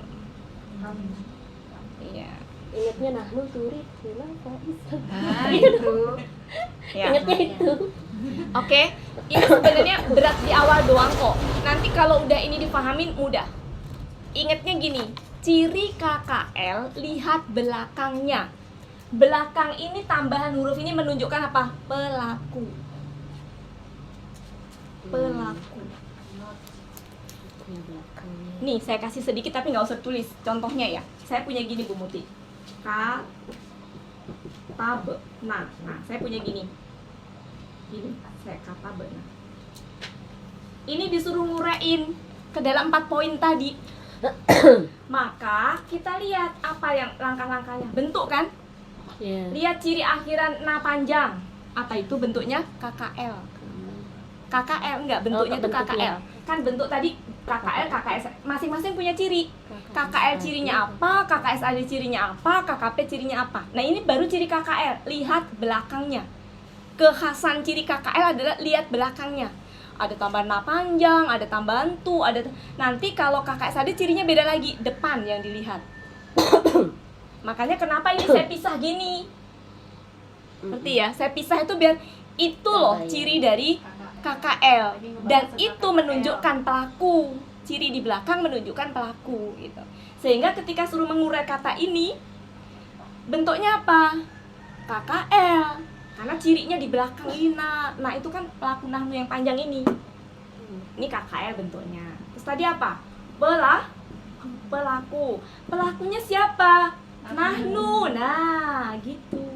Iya. Ingatnya nahnu turit, bilang Faiz. Nah, itu. Ya. Ingatnya itu. Oke, ini sebenarnya berat di awal doang kok. Nanti kalau udah ini dipahamin mudah. Ingatnya gini, ciri KKL lihat belakangnya. Belakang ini tambahan huruf ini menunjukkan apa? Pelaku. Pelaku. Yang belakangnya. Nih, saya kasih sedikit tapi nggak usah tulis. Contohnya ya, saya punya gini Bu Muti. Katabe. Nah, saya punya gini. Gini, saya katabe. Nah. Ini disuruh ngurein ke dalam 4 poin tadi. Maka kita lihat apa yang langkah-langkahnya. Bentuk kan? Ya. Lihat ciri akhiran na panjang. Apa itu bentuknya? KKL. KKL enggak, bentuknya Oh, tuh bentuknya. KKL. Kan bentuk tadi KKL, KKS masing-masing punya ciri. KKL cirinya apa, KKS ada cirinya apa, KKP cirinya apa. Nah, ini baru ciri KKL, lihat belakangnya. Kekhasan ciri KKL adalah lihat belakangnya. Ada tambahan na panjang, ada tambahan tu, ada nanti kalau KKS ada cirinya beda lagi, depan yang dilihat. Makanya kenapa ini saya pisah gini? Ngerti ya? Saya pisah itu biar itu loh ciri dari KKL, dan itu menunjukkan pelaku. Ciri di belakang menunjukkan pelaku gitu. Sehingga ketika suruh mengurai kata ini, bentuknya apa? KKL. Karena cirinya di belakang ini. Nah, itu kan pelaku nahnu yang panjang ini. Ini KKL bentuknya. Terus tadi apa? Pelaku. Pelakunya siapa? Nahnu. Nah, gitu.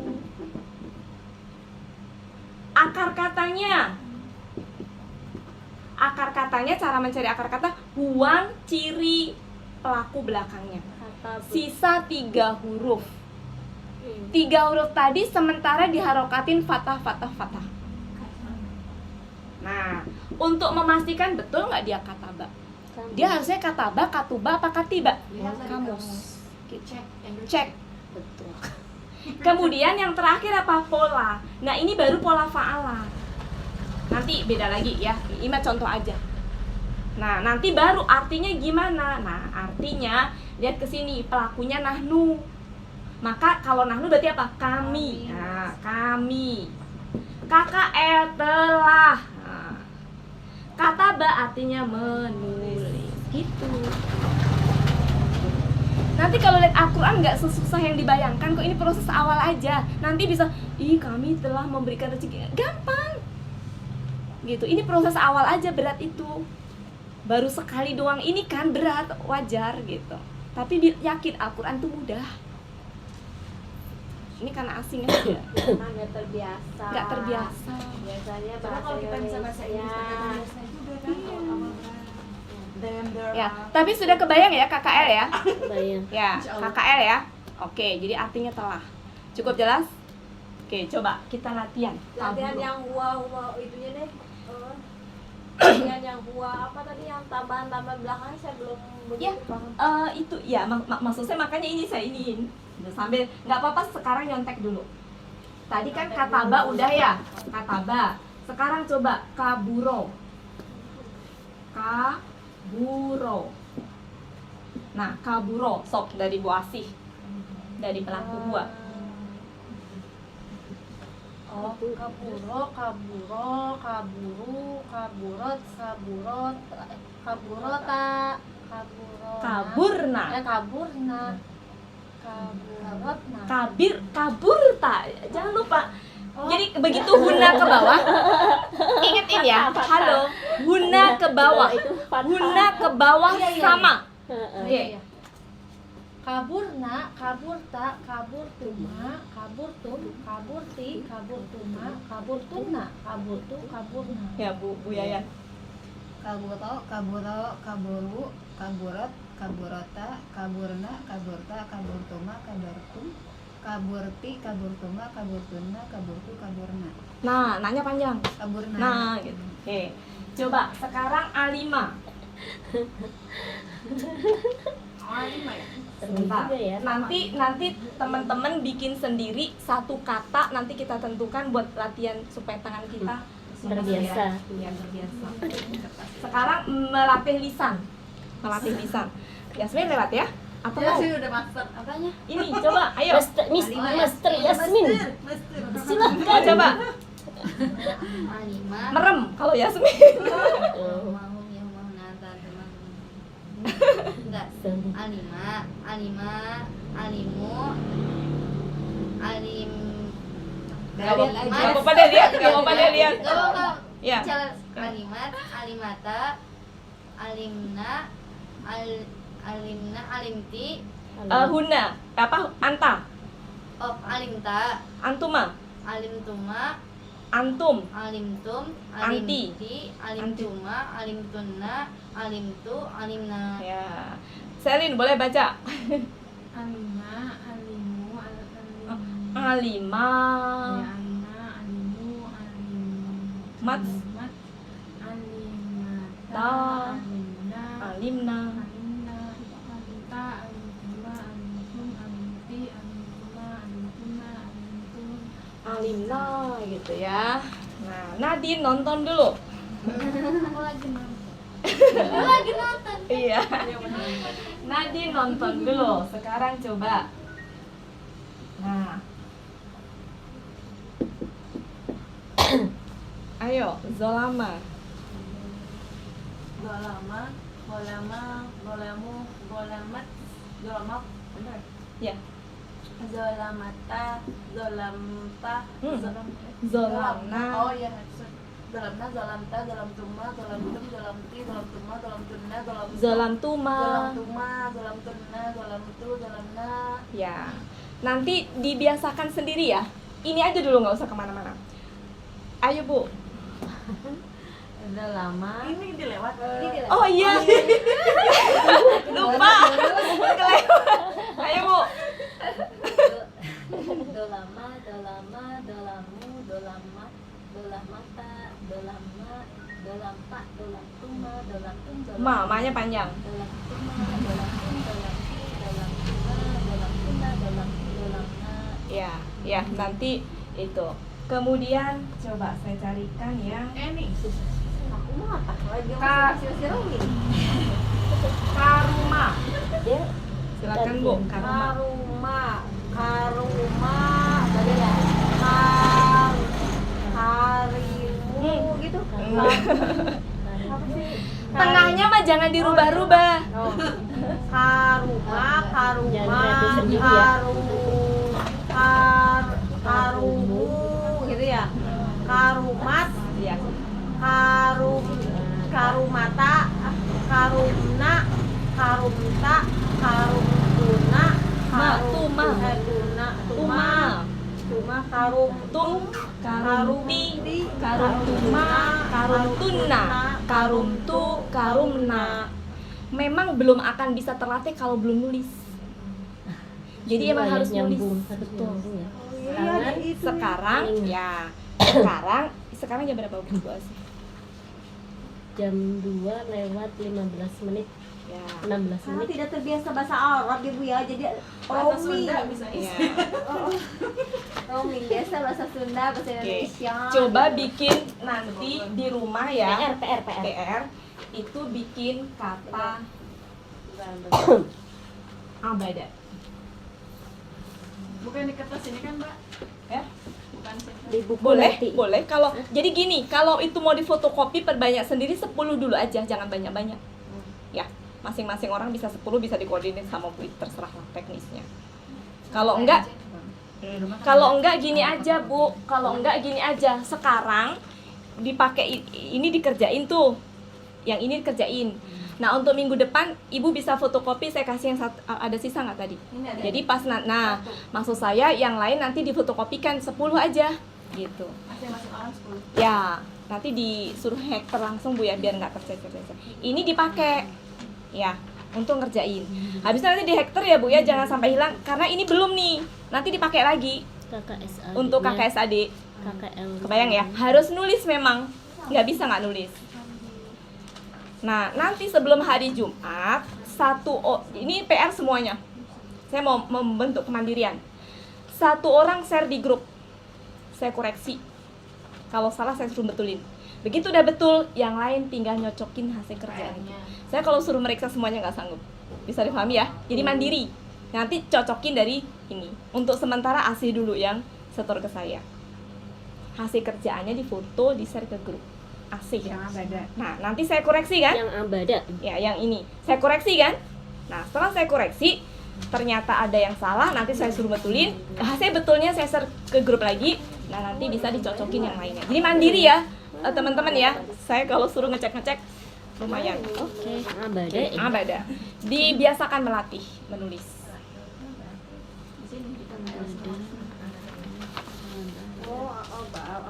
Akar katanya, cara mencari akar kata, buang ciri pelaku belakangnya. Sisa 3 huruf. 3 huruf tadi sementara diharokatin fathah. Nah, untuk memastikan betul nggak dia kataba, dia harusnya kataba, katuba, apa katiba? Kamus. Cek. Betul. Kemudian yang terakhir apa? Pola. Nah, ini baru pola fa'ala. Nanti beda lagi ya. Ini contoh aja. Nah, nanti baru artinya gimana? Nah, artinya lihat ke sini, pelakunya nahnu. Maka kalau nahnu berarti apa? Kami. Nah, kami. KKL telah. Nah, kataba artinya menulis. Gitu. Nanti kalau lihat Al-Quran nggak sesusah yang dibayangkan kok, ini proses awal aja. Nanti bisa, kami telah memberikan rezeki. Gampang. Gitu, ini proses awal aja, berat itu. Baru sekali doang ini kan berat, wajar gitu. Tapi yakin Al-Quran tuh mudah. Ini karena asing aja. Karena nggak terbiasa. Nggak terbiasa. Biasanya Coba bahasa kalau kita bisa bahasa Inggris pakai Indonesia. bahasa juga kan, kalau kamu Ya, tapi sudah kebayang ya KKL ya? Bayang. Ya, KKL ya. Oke, jadi artinya telah. Cukup jelas? Oke, coba kita latihan. Latihan yang huwa itunya deh. Latihan yang huwa apa tadi, yang tambahan belakang saya belum Ya, begitu paham. itu ya maksud saya, makanya ini saya iniin. Sambil nggak apa-apa, sekarang nyontek dulu. Tadi kan kataba udah ya, kataba. Sekarang coba kaburo. Kaburo. Nah, kaburo sok dari Bu Asih. Dari pelaku gua. Oh, kaburo, kaburu, kaburot, kaburota, Kaburna. kaburna, kaburotna. Kaburta. Jangan lupa. Jadi begitu huna ke bawah, ingetin ya. Halo, huna ke bawah. Huna ke bawah sama. Oke. Kaburna, kaburta, kaburtuma, kaburtum, kaburti, kaburtuma, kaburtuna, kaburtu, kaburna. Ya, Bu Yayan. kaburo, kaburu, kaburot, kaburota, kaburna, kaburta, kaburtuma, kaburtum, kaburti, kaburtuma, kaburtuna, kaburtu, kaburna. Nah, nanya panjang. Kaburna. Nah, gitu. Oke. Coba sekarang A5. A5 ya? Sebentar. Juga ya. Nanti teman-teman bikin sendiri satu kata, nanti kita tentukan buat latihan supaya tangan kita Terbiasa. Iya, terbiasa. Sekarang melatih lisan. Yasmin lewat ya? Atau mau? udah master. Apanya? Ini coba, ayo. Mister Yasmin. Oh, coba. Alima. Merem kalau Yasmin. Mahum yang mau nata teman. Enggak. Alima, alimu, alim. Gak apa-apa deh lihat. Gak apa-apa. Ya. Alimat, alimata, alimna, alimti, Huna, apa? Anta, alimta, antuma, alimtuma, antum, alimtum, Anti. alimti, alimtuma, alimtunna, alimtu, alimna. ya. Selin boleh baca. Alima, alimu, Alima, Alima, alimu, Mat. Ta, alimna. Alimna gitu ya. Nah, Nadine nonton dulu. Aku lagi nonton. Iya. Nadine nonton dulu. Sekarang coba. Nah. Ayo, Zolama. Golama, golamu, golamat, golamak, benar. Ya. Zolamata, zolamta, Zolamna. Oh iya, zolamna, zolamta, zolamtuma, zolamtum, zolamti, zolamtuma, zolamtunna, Zolamtuma. zolamtuma, zolamtunna, zolamtu, zolamna. Ya. Nanti dibiasakan sendiri ya. Ini aja dulu, nggak usah kemana-mana. Ayo Bu. Udah lama. Ini dilewat. Oh iya. Lupa. Kelewat. Ayo Bu. Dolama, dolamu, dolamat, dolamata, dolama, dolampa, dolamtuma, dolamtum, Mamanya panjang. dolamtuma, dolamtum, dolamti, dolamtuma, dolamtuna, dolamti, dolamna. Ya, nanti itu. Kemudian coba saya carikan yang Nih, aku mah apa lagi Kak. sirami. Karuma. Silakan Bu, Karuma. Karuma, tadi ya. Harimu gitu. Apa sih? Tengahnya mah jangan dirubah-rubah. Oh. Karuma, Jangan kreatif sendiri ya. karumu gitu ya. Karumat, Iya. karumata, karumna, karumta, karumtuna, Tuma. tuma, karum, Tum, karumti, karumtuma, karumtunna, karumtu, karumna. Memang belum akan bisa terlatih kalau belum nulis. Jadi emang harus nulis. Harus nyambung ya. Sekarang jam berapa Bu Asih? Jam 2:15 menit. Ya. 16 Karena menit. tidak terbiasa bahasa Arab ya Bu ya, jadi roaming. Iya. Roaming biasa bahasa Sunda, bahasa Indonesia. Coba bikin nanti di rumah ya. PR. PR itu bikin kata abada. Bukan di kertas ini kan, Mbak? Ya. Bukan sih. Di buku Boleh, nanti. boleh. Kalau jadi gini, kalau itu mau difotokopi perbanyak sendiri 10 dulu aja, jangan banyak-banyak. Ya, masing-masing orang bisa 10, bisa dikoordinir sama Bu, terserah lah teknisnya. Kalau enggak gini aja Bu, kalau enggak gini aja. Sekarang dipakai ini dikerjain tuh. Yang ini dikerjain. Nah, untuk minggu depan Ibu bisa fotokopi, saya kasih yang ada sisa nggak tadi? Ini ada. Jadi pas maksud saya yang lain nanti difotokopikan 10 aja gitu. Masing-masing orang 10. Ya, nanti disuruh hacker langsung Bu ya, biar nggak tercecer-cecer. Ini dipakai ya untuk ngerjain. Habisnya nanti di hacker ya Bu ya, jangan sampai hilang karena ini belum nih. Nanti dipakai lagi KKSAD. untuk KKSAD. KKL. Kebayang ya? Harus nulis memang. Nggak bisa nggak nulis. Nah, nanti sebelum hari Jumat, ini PR semuanya. Saya mau membentuk kemandirian. 1 orang share di grup. Saya koreksi. Kalau salah saya suruh betulin. Begitu udah betul, yang lain tinggal nyocokin hasil kerjaan. Saya kalau suruh meriksa semuanya nggak sanggup. Bisa dipahami ya? Jadi mandiri. Nanti cocokin dari ini. Untuk sementara ASI dulu yang setor ke saya. Hasil kerjaannya difoto, di-share ke grup. ASI ya. Nah, nanti saya koreksi kan? Yang abada. Ya, yang ini. Saya koreksi kan? Nah, setelah saya koreksi, ternyata ada yang salah, nanti saya suruh betulin. Hasil betulnya saya share ke grup lagi. Nah, nanti bisa dicocokin yang lainnya. Jadi mandiri ya, teman-teman ya. Saya kalau suruh ngecek-ngecek lumayan. Oke, abada. Abada. Dibiasakan melatih menulis. Di sini kita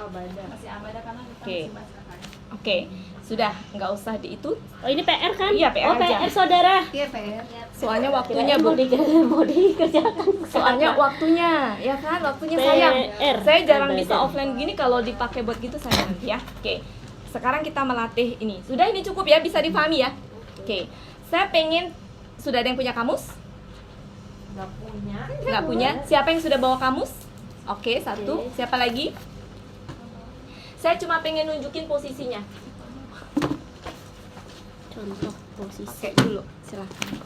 Abada. masih abada karena kita Oke. masih bahas kakak. Oke, sudah nggak usah di itu. Oh, ini PR kan? Iya, PR Oh, aja. PR saudara. Iya, PR. Soalnya waktunya Kirain Bu. mau dikerjakan. Soalnya waktunya, ya kan? Waktunya PR. sayang. Saya jarang Abada. bisa offline gini, kalau dipakai buat gitu sayang ya. Oke. sekarang kita melatih ini. Sudah, ini cukup ya, bisa difahami ya. Oke, saya pengen, sudah ada yang punya kamus? Nggak punya. Nggak punya? Siapa yang sudah bawa kamus? Oke, satu. Oke. Siapa lagi? Saya cuma pengen nunjukin posisinya. Contoh posisi. Oke, dulu, silahkan.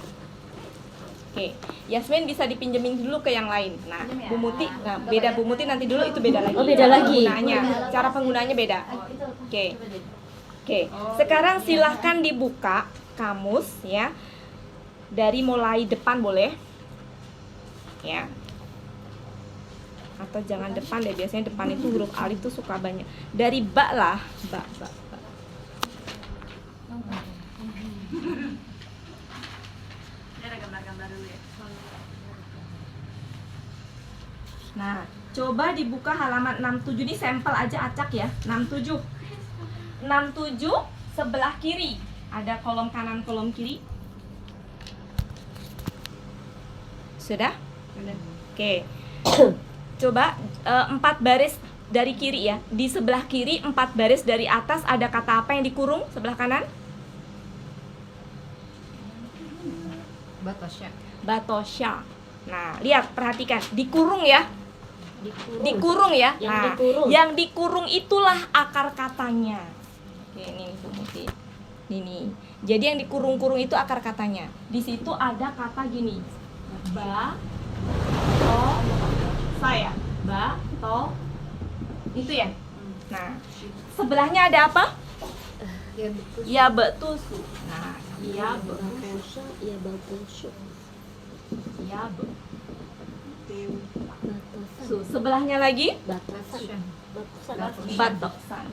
Oke, Yasmin bisa dipinjemin dulu ke yang lain. Nah, Bu Muti, nah beda Bu Muti nanti dulu itu beda lagi. Oh, beda lagi. Cara penggunaannya beda. Oke. Oke, sekarang silahkan dibuka kamus ya. Dari mulai depan boleh. Ya. Atau jangan depan deh, biasanya depan itu huruf alif tuh suka banyak. Dari ba lah, ba. Nah, coba dibuka halaman 67, ini sampel aja acak ya. 67 sebelah kiri. Ada kolom kanan, kolom kiri. Sudah? Oke. Coba 4 baris dari kiri ya. Di sebelah kiri 4 baris dari atas ada kata apa yang dikurung? Sebelah kanan? Batosya. Batosya. Nah, lihat, perhatikan, dikurung ya. Dikurung ya. Yang Nah, dikurung. yang dikurung itulah akar katanya. Oke, ini Bu Muti. Ini. Jadi yang dikurung-kurung itu akar katanya. Di situ ada kata gini. Ba, to, saya. Ba, to. Itu ya. Nah, sebelahnya ada apa? Ya betul. Ya betul. Nah, ya betul. Baposya, ya baposya. Ya betul. Batasan. Sebelahnya lagi Batasan. Batasan. batosan.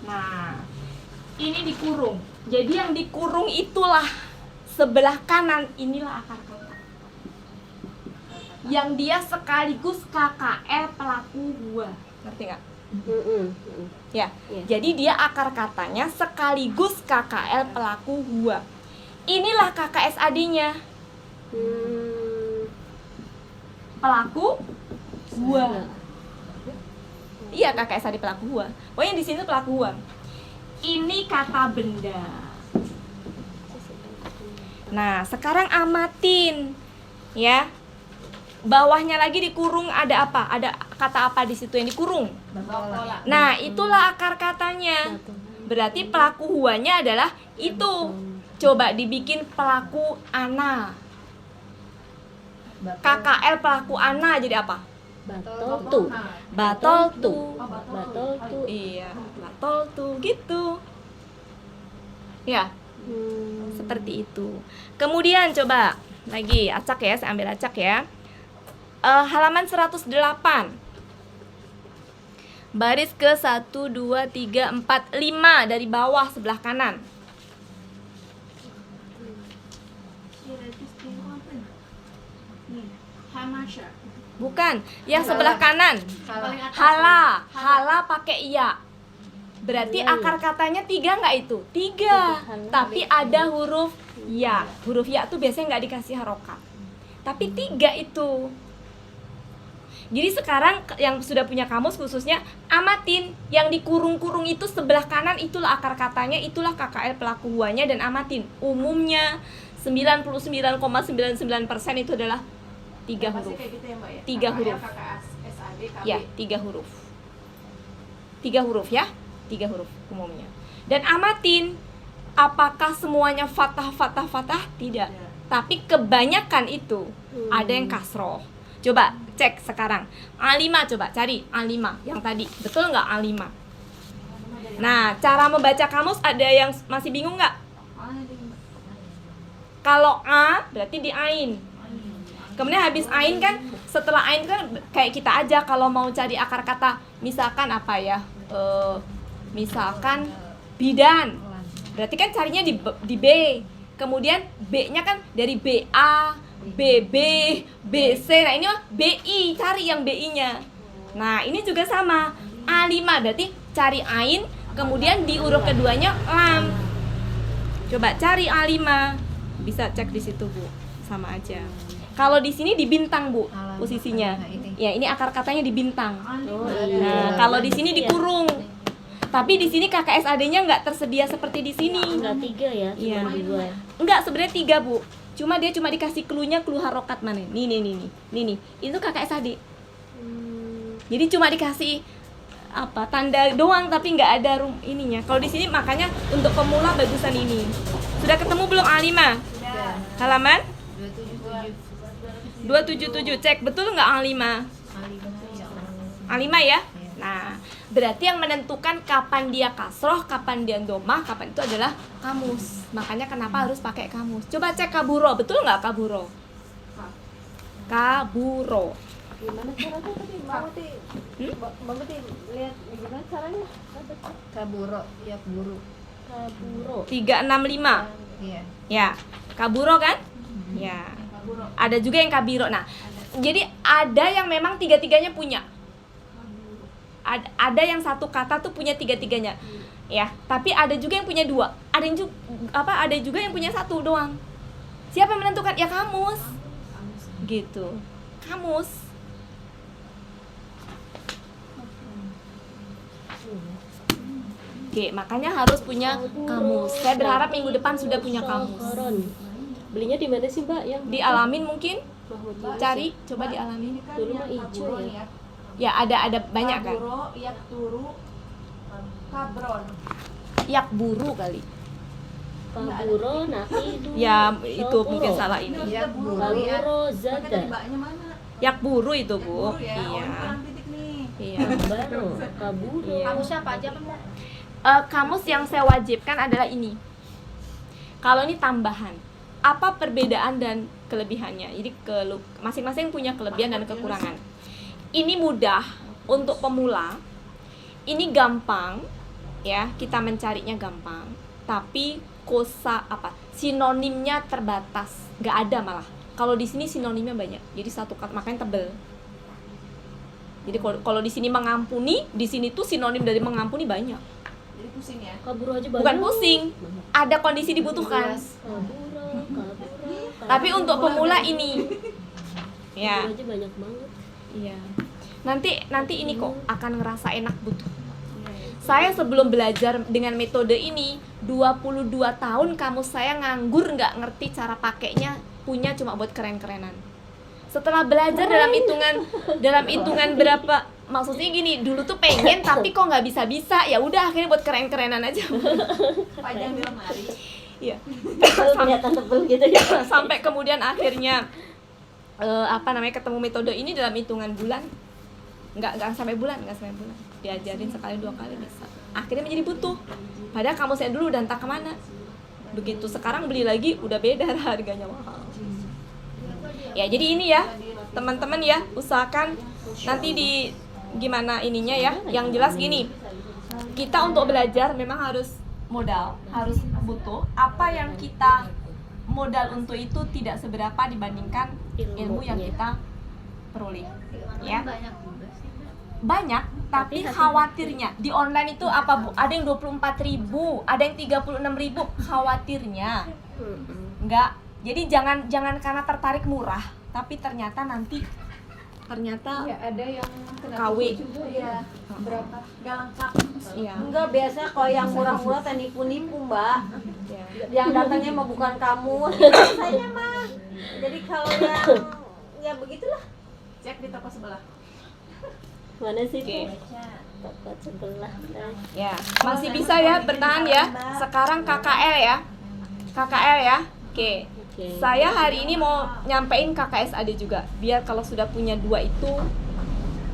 Nah, ini dikurung. Jadi yang dikurung itulah sebelah kanan, inilah akar kata. Yang dia sekaligus KKL pelaku gua. Ngerti nggak? Ya. Iya. Jadi dia akar katanya sekaligus KKL pelaku gua. Inilah KKSAD-nya. Pelaku gua. Iya, KKSAD pelaku gua. Pokoknya di sini pelaku gua. Ini kata benda. Nah, sekarang amatin. Ya. Bawahnya lagi dikurung ada apa? Ada kata apa di situ yang dikurung? Nah, itulah akar katanya. Berarti pelaku huanya adalah itu. Coba dibikin pelaku ana. KKL pelaku ana jadi apa? Batol Batol tu. tu. Iya, batol tu gitu. Ya, seperti itu. Kemudian coba lagi acak ya, saya ambil acak ya. Halaman 108. Baris ke 1, 2, 3, 4, 5 dari bawah sebelah kanan. Bukan, yang sebelah kanan. Hala pakai iya. Berarti akar katanya 3 nggak itu? 3. Tapi ada huruf ya. Huruf ya tuh biasanya nggak dikasih harokat. Tapi 3 itu. Jadi sekarang yang sudah punya kamus khususnya amatin. Yang dikurung-kurung itu sebelah kanan itulah akar katanya, itulah KKL pelaku huanya dan amatin. Umumnya 99,99% itu adalah 3 huruf. 3 huruf. Ya, 3 huruf. 3 huruf ya. 3 huruf umumnya. Dan amatin, apakah semuanya fathah? Tidak. Tapi kebanyakan itu ada yang kasroh. Coba cek sekarang. A5 coba cari A5 yang tadi. Betul nggak A5? Nah, cara membaca kamus ada yang masih bingung nggak? Kalau A berarti di ain. Kemudian habis ain kan, setelah ain kan kayak kita aja kalau mau cari akar kata, misalkan apa ya? Misalkan bidan. Berarti kan carinya di B. Kemudian B-nya kan dari BA, BB, BC. Nah, ini mah BI, cari yang BI-nya. Nah, ini juga sama. A5 berarti cari ain, kemudian di huruf keduanya lam. Coba cari A5. Bisa cek di situ, Bu. Sama aja. Kalau di sini di bintang, Bu, Alamat. posisinya. Nah, ini. Ya, ini akar katanya di bintang. Oh, Nah, iya. kalau di sini Iya. dikurung. Tapi di sini KKSAD-nya nggak tersedia seperti di sini. Enggak 3 ya, Iya. cuma 2. Enggak, sebenarnya 3, Bu. Cuma dia cuma dikasih clue-nya, clue harokat mana. Nih. Itu KKSAD. Jadi cuma dikasih apa tanda doang tapi nggak ada ininya. Kalau di sini makanya untuk pemula bagusan ini. Sudah ketemu belum A5? Halaman 277. Cek betul nggak A5? A5 ya? Nah, berarti yang menentukan kapan dia kasroh, kapan dia domah, kapan itu adalah kamus. Makanya kenapa harus pakai kamus. Coba cek kaburo, betul nggak kaburo? Kaburo. Gimana caranya tadi? Mama tadi lihat gimana caranya? Kaburo, ya buru. Kaburo. 365. Iya. Ya, kaburo kan? Ya. Ada juga yang kabiro. Nah, jadi ada yang memang tiga-tiganya punya. Ada yang satu kata tuh punya tiga-tiganya. Ya, tapi ada juga yang punya 2. Ada juga yang punya 1 doang. Siapa yang menentukan? Ya kamus. Gitu. Kamus. Oke, makanya harus punya kamus. Saya berharap minggu depan sudah punya kamus. Sokoron. Belinya di mana sih, Mbak? Yang Dialamin mungkin? Mahmud Yusuf. Cari, coba dialamin. Dulu mah hijau ya. Ya, ada banyak kan? Kaburo, yakturu, kabron. Yak buru kali. Kaburo, nakidu. Ya, itu Sokoro. mungkin salah ini. Ya buru ya. Kaburo zada. Mbaknya mana? Yak buru itu, Bu. Kabur ya. Oh, ini Iya. kurang titik nih. Iya. Kabaro, kaburo. Iya. Kamu siapa aja kan? Kamus yang saya wajibkan adalah ini. Kalau ini tambahan, apa perbedaan dan kelebihannya? Jadi masing-masing punya kelebihan dan kekurangan. Ini mudah untuk pemula. Ini gampang, ya kita mencarinya gampang. Tapi sinonimnya terbatas, nggak ada malah. Kalau di sini sinonimnya banyak, jadi satu kata makanya tebel. Jadi kalau di sini mengampuni, di sini tuh sinonim dari mengampuni banyak. Jadi pusing ya. Kaburo aja banyak. Bukan pusing, ada kondisi dibutuhkan. Kaburo. Tapi untuk pemula ini, ya, Kaburo aja banyak banget. iya. Nanti ini kok akan ngerasa enak butuh. Saya sebelum belajar dengan metode ini 22 tahun kamus saya nganggur nggak ngerti cara pakainya, punya cuma buat keren-kerenan. Setelah belajar dalam hitungan berapa, maksudnya gini, dulu tuh pengen tapi kok nggak bisa, ya udah akhirnya buat keren-kerenan aja. Panjang di lemari. Iya. Kelihatan tebel gitu ya. Sampai kemudian akhirnya ketemu metode ini dalam hitungan bulan. Nggak sampai bulan, diajarin sekali 2 kali bisa. Akhirnya menjadi butuh. Padahal kamu saya dulu udah entah kemana. Begitu sekarang beli lagi udah beda harganya mahal. Ya jadi ini ya teman-teman ya, usahakan nanti di gimana ininya ya. Yang jelas gini, kita untuk belajar memang harus modal, harus butuh. Apa yang kita modal untuk itu tidak seberapa dibandingkan ilmu yang kita peroleh. Ya. Banyak, tapi khawatirnya di online itu apa, Bu? Ada yang 24.000, ada yang 36.000, khawatirnya. Enggak. Jadi jangan karena tertarik murah, tapi ternyata Ya ada yang kena KW. tipu juga ya. Berapa? Gak lengkap. iya. Enggak, biasa kalau yang murah-murah teh nipu-nipu, Mbak. Ya. Yang datangnya mah bukan kamu. Saya mah. Jadi kalau yang ya begitulah. Cek di toko sebelah. Mana sih, Oke. Bu? Toko sebelah. Ya, masih bisa ya bertahan ya. Sekarang KKL ya. KKL ya. Oke. Oke. Saya hari ini mau nyampein KKSAD juga, biar kalau sudah punya 2 itu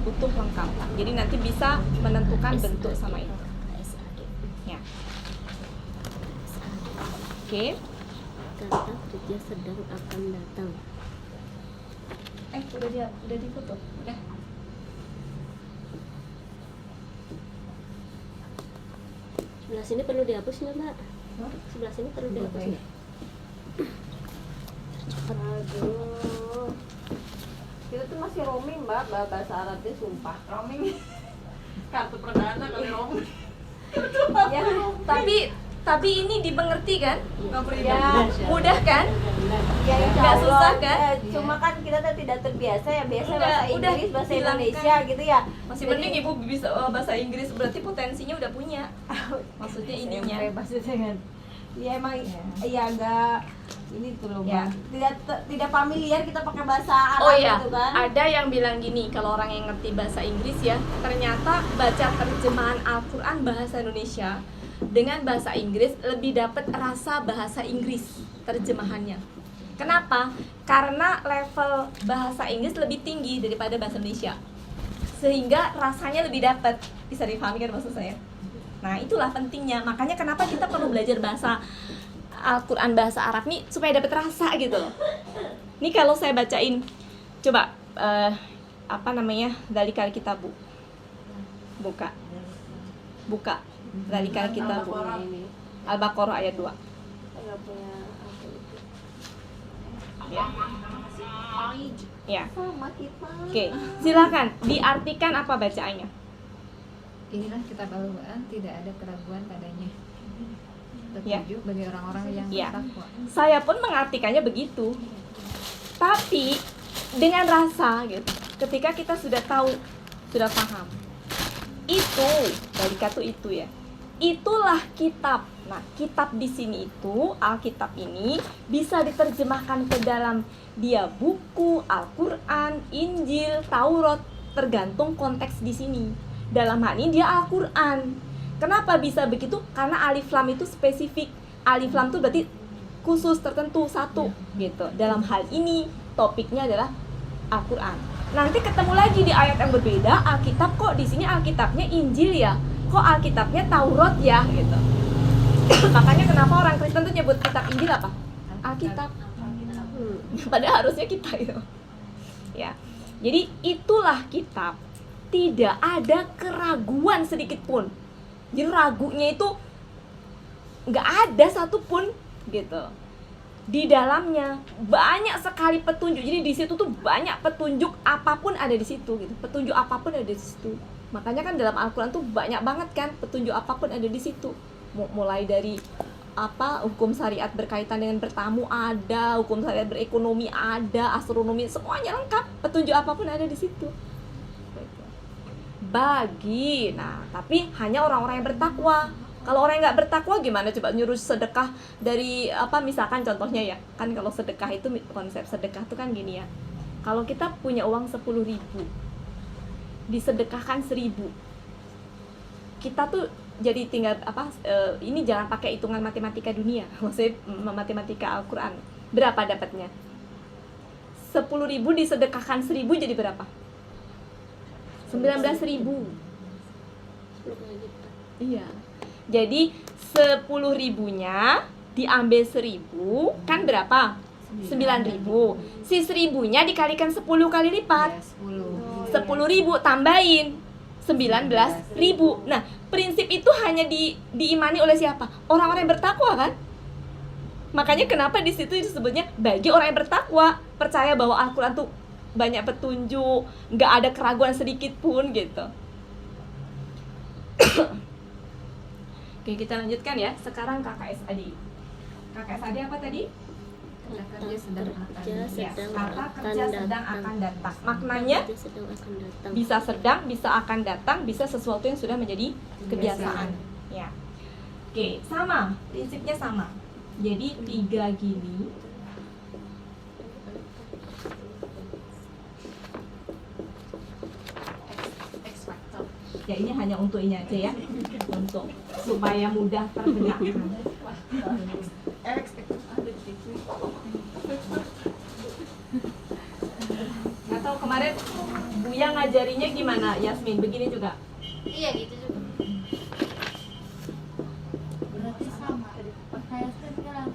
utuh lengkap. Jadi nanti bisa menentukan bentuk sama itu. Ya. Oke. Kata kerja sedang akan datang. Udah ditutup. Udah. Sebelah sini perlu dihapus nggak, Mbak? Sebelah sini perlu dihapus nggak? Aduh. Kita tuh masih roaming, Mbak, bahasa Arabnya sumpah. Roaming. Kartu perdana kali roaming. Ya, Tapi Tapi ini dimengerti kan? Ya, Mudah kan? ya insya Nggak Allah. susah kan? Cuma kan kita tuh tidak terbiasa ya, biasa Enggak, bahasa udah Inggris, bahasa hilangkan. Indonesia gitu ya. Masih Jadi- mending ibu bisa bahasa Inggris, berarti potensinya udah punya. Maksudnya ininya. Maksudnya kan. Ya emang ya agak ini tuh loh, Ya. Mbak. Tidak familiar kita pakai bahasa Arab Oh iya, gitu kan. ada yang bilang gini, kalau orang yang ngerti bahasa Inggris ya, ternyata baca terjemahan Al-Quran bahasa Indonesia dengan bahasa Inggris lebih dapat rasa bahasa Inggris terjemahannya. Kenapa? Karena level bahasa Inggris lebih tinggi daripada bahasa Indonesia, sehingga rasanya lebih dapat. Bisa dipahami kan maksud saya? Nah itulah pentingnya, makanya kenapa kita perlu belajar bahasa Al-Quran bahasa Arab nih supaya dapat rasa gitu loh. Ini kalau saya bacain, coba apa namanya, Dalikal Kitabu, buka Dalikal Kitabu, Al-Baqarah ayat 2 Nggak punya apa itu. ya. Ya. Sama kita. Oke, silakan diartikan apa bacaannya. Inilah kitab Al-Quran, tidak ada keraguan padanya. Ya. Petunjuk bagi orang-orang yang Ya. bertakwa. Saya pun mengartikannya begitu, tapi dengan rasa gitu. Ketika kita sudah tahu, sudah paham, itu dari kata itu ya, itulah kitab. Nah, kitab di sini itu, Alkitab ini bisa diterjemahkan ke dalam dia buku, Al-Quran, Injil, Taurat, tergantung konteks di sini. Dalam hal ini dia Al-Quran. Kenapa bisa begitu? Karena alif lam itu spesifik. Alif lam itu berarti khusus, tertentu, satu gitu. Dalam hal ini topiknya adalah Al-Quran. Nanti ketemu lagi di ayat yang berbeda, Alkitab kok di sini Alkitabnya Injil ya? Kok Alkitabnya Taurat ya gitu. Makanya kenapa orang Kristen tuh nyebut kitab Injil apa? Alkitab. Padahal harusnya kita itu. Ya. Jadi itulah kitab. Tidak ada keraguan sedikit pun. Jadi ragunya itu nggak ada satupun gitu. Di dalamnya banyak sekali petunjuk. Jadi di situ tuh banyak petunjuk, apapun ada di situ gitu. Petunjuk apapun ada di situ. Makanya kan dalam Al-Quran tuh banyak banget kan petunjuk apapun ada di situ. Mulai dari apa, hukum syariat berkaitan dengan bertamu ada, hukum syariat berekonomi ada, astronomi, semuanya lengkap. Petunjuk apapun ada di situ. Tapi hanya orang-orang yang bertakwa. Kalau orang yang nggak bertakwa gimana coba nyuruh sedekah dari apa, misalkan contohnya ya, kan kalau sedekah itu, konsep sedekah itu kan gini ya. Kalau kita punya uang 10.000, disedekahkan 1.000, kita tuh jadi tinggal apa, ini jangan pakai hitungan matematika dunia, maksudnya matematika Al-Quran. Berapa dapatnya? 10.000 disedekahkan 1.000 jadi berapa? 19.000. Iya. Jadi 10.000-nya diambil 1.000 kan berapa? 9.000. Si 1.000-nya dikalikan 10 kali lipat. Ya, 10. 10.000 tambahin 19.000. Nah, prinsip itu hanya diimani oleh siapa? Orang-orang yang bertakwa kan? Makanya kenapa di situ disebutnya bagi orang yang bertakwa, percaya bahwa Al-Quran tuh banyak petunjuk, nggak ada keraguan sedikit pun gitu. Oke, kita lanjutkan ya. Sekarang KKSAD. KKSAD apa tadi? Kata kerja sedang akan. Ya, sedang kata akan kerja sedang datang. akan datang. Maknanya Kerja sedang akan datang. bisa sedang, bisa akan datang, bisa sesuatu yang sudah menjadi kebiasaan. Ya. Oke, sama, prinsipnya sama. Jadi 3 gini. Ya, ini hanya untuk ini aja ya, untuk supaya mudah terdengarkan. Atau kemarin Buya ngajarinya gimana, Yasmin? Begini juga. Iya gitu juga. Berarti sama kayak sekarang.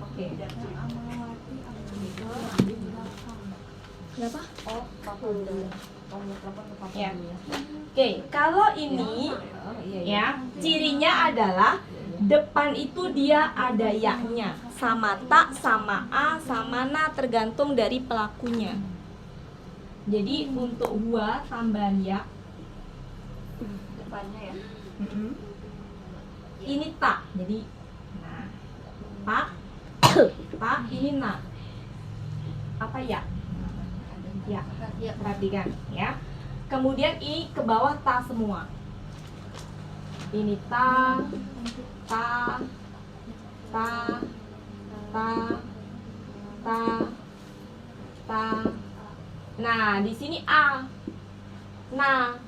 Oke. Berapa? Oh, papa udah. Ya. Oke, kalau ini ya, cirinya adalah depan itu dia ada ya-nya, sama tak, sama a, sama na, tergantung dari pelakunya. Jadi untuk huwa tambahan ya, Depannya ya. Ini tak, jadi nah, tak, tak, ini na. Apa ya? Ya, Ya. perhatikan ya. Kemudian ini ke bawah ta semua. Ini ta, ta, ta, ta, ta, ta. Nah, di sini a. Nah.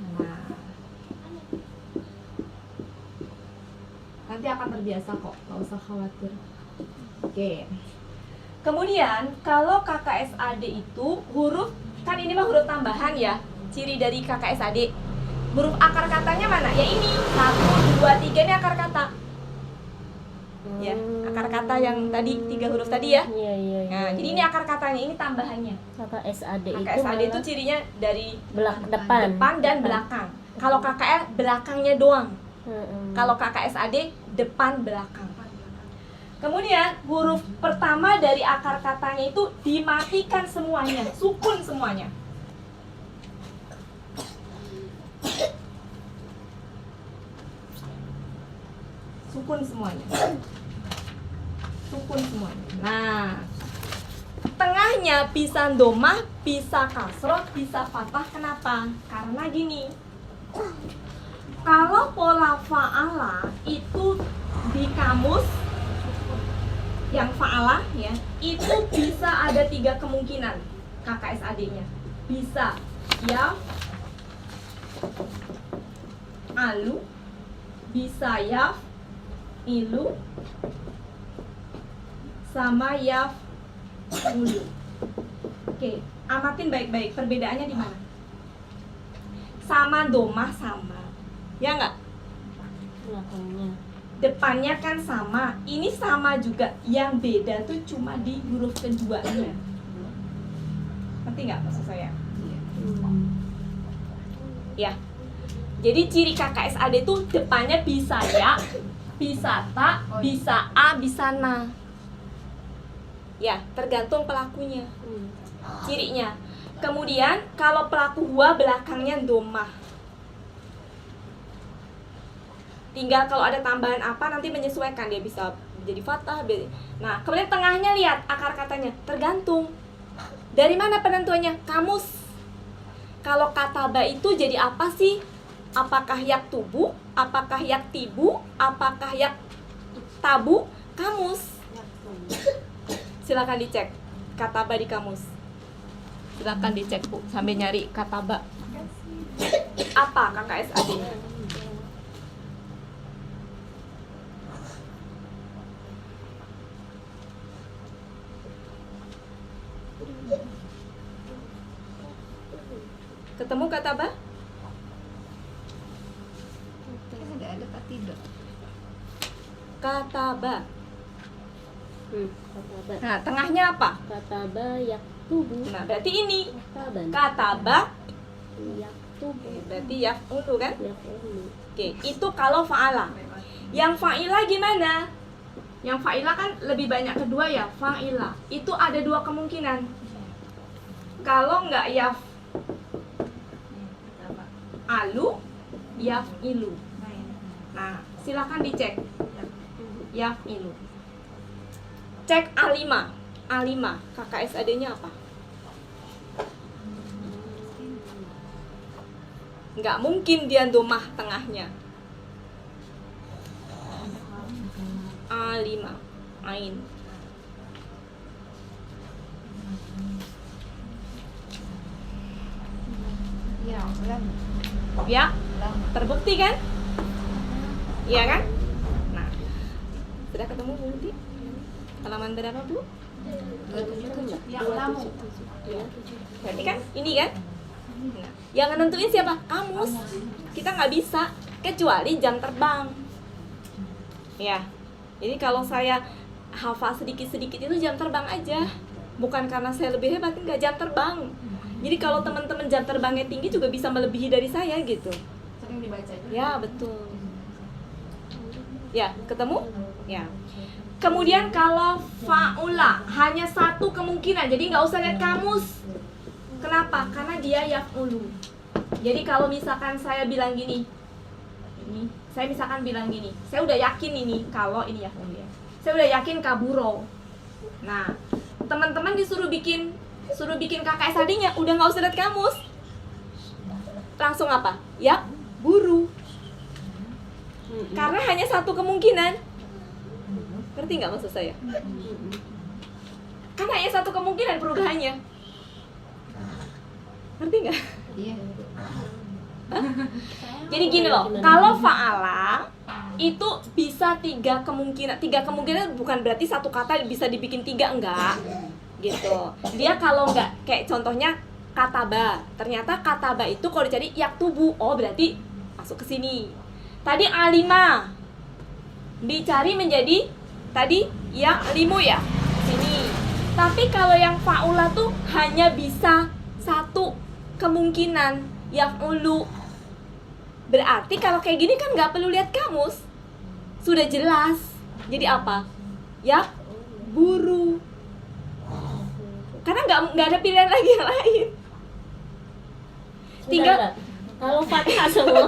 Nanti akan terbiasa kok, nggak usah khawatir. Oke. Kemudian kalau KKSAD itu huruf, kan ini mah huruf tambahan ya. Ciri dari KKSAD. Huruf akar katanya mana? Ya ini 1, 2, 3 ini akar kata. Ya, akar kata yang tadi 3 huruf tadi ya. Iya, iya, iya. Nah, jadi ini akar katanya, ini tambahannya. KKSAD itu KKSAD itu malah cirinya dari depan. depan dan belakang. Kalau KKL belakangnya doang. Heeh. Kalau KKSAD depan belakang. Kemudian huruf pertama dari akar katanya itu dimatikan semuanya, sukun semuanya. Sukun semuanya. Sukun semuanya. Nah, tengahnya bisa domah, bisa kasroh, bisa fathah. Kenapa? Karena gini. Kalau pola fa'ala itu di kamus yang fa'ala ya, itu bisa ada 3 kemungkinan KKSAD-nya. Bisa ya alu, bisa ya ilu, sama ya ulu. Oke, amatin baik-baik perbedaannya di mana? Sama domah sama. Ya enggak? Belakangnya. Depannya kan sama, ini sama juga. Yang beda tuh cuma di huruf keduanya. Ngerti nggak maksud saya? Ya. Jadi ciri KKSAD itu depannya bisa ya, bisa tak, bisa a, bisa na. Ya, tergantung pelakunya. Cirinya. Kemudian kalau pelaku huwa belakangnya domah. Tinggal kalau ada tambahan apa nanti menyesuaikan, dia bisa jadi fathah. Nah, kemudian tengahnya lihat akar katanya, tergantung. Dari mana penentuannya? Kamus. Kalau kataba itu jadi apa sih? Apakah yak tubu? Apakah yak tibu? Apakah yak tabu? Kamus. Silakan dicek kataba di kamus. Silakan dicek Bu sambil nyari kataba. Apa KKSAD-nya? Ketemu kataba? Ada apa tidak? Kataba. Kataba. Nah, tengahnya apa? Kataba yaktubu. Nah, berarti ini Kataban. kataba. Yaktubu. Berarti yaf'ulu kan? Yakulu. Oke, itu kalau fa'ala. Yang fa'ila gimana? Yang fa'ila kan lebih banyak kedua ya, fa'ila. Itu ada 2 kemungkinan. Kalau nggak yaf alu, yaf'ilu. Nah, silakan dicek. Yaf'ilu. Cek A5. A5, KKSAD-nya apa? Nggak mungkin dia domah tengahnya. A5, ain. Ya, lam. Ya, Lam. terbukti kan? Iya kan? Nah, sudah ketemu Bu Luti? Halaman berapa Bu? 27. Ya, lamu. Berarti kan ini kan? Nah, yang nentuin siapa? Kamus. Kita nggak bisa kecuali jam terbang. Ya. Jadi kalau saya hafal sedikit-sedikit itu jam terbang aja. Bukan karena saya lebih hebat, enggak, jam terbang. Jadi kalau teman-teman jam terbangnya tinggi juga bisa melebihi dari saya gitu. Sering dibaca juga. Ya, betul. Ya, ketemu? Ya. Kemudian kalau fa'ula hanya 1 kemungkinan, jadi nggak usah lihat kamus. Kenapa? Karena dia yaf'ulu. Jadi kalau misalkan saya bilang gini, ini, saya misalkan bilang gini, saya udah yakin ini kalau ini ya, saya udah yakin kaburo. Nah, teman-teman disuruh bikin KKSAD-nya, udah nggak usah lihat kamus, langsung apa? Ya, buru. Karena hanya satu kemungkinan. Ngerti nggak maksud saya? Karena hanya satu kemungkinan perubahannya. Ngerti nggak? Iya. Jadi gini loh, kalau fa'ala itu bisa tiga kemungkinan bukan berarti satu kata bisa dibikin tiga, enggak gitu. Dia kalau enggak, kayak contohnya kataba, ternyata kataba itu kalau dicari yaktubu, oh berarti masuk ke sini. Tadi alima dicari menjadi tadi ya limu ya sini. Tapi kalau yang fa'ula tuh hanya bisa satu kemungkinan, yang ulu. Berarti kalau kayak gini kan nggak perlu lihat kamus, sudah jelas. Jadi apa? Ya, buru. Karena nggak ada pilihan lagi yang lain. Tinggal kalau fathah semua.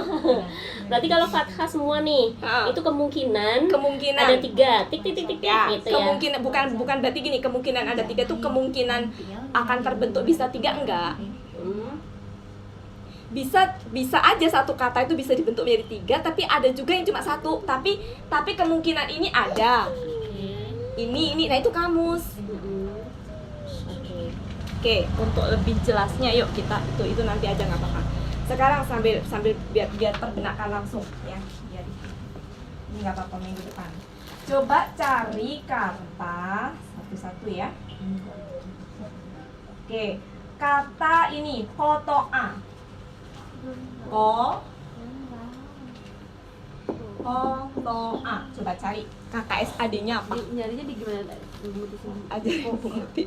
Berarti kalau fathah semua nih, itu kemungkinan ada 3 tik ya, gitu kemungkinan bukan berarti gini, kemungkinan ada 3 tuh kemungkinan akan terbentuk bisa 3 enggak. Bisa aja satu kata itu bisa dibentuk menjadi 3, tapi ada juga yang cuma 1, tapi kemungkinan ini ada. Ini nah itu kamus. Oke, untuk lebih jelasnya yuk kita itu nanti aja nggak apa-apa. Sekarang sambil biar terbenakkan langsung ya. Biar ini nggak apa-apa minggu depan. Coba cari kata satu-satu ya. Oke, kata ini kotoa. Kotoa. Coba cari KKSAD-nya apa? Nyarinya di gimana? Aja Muti.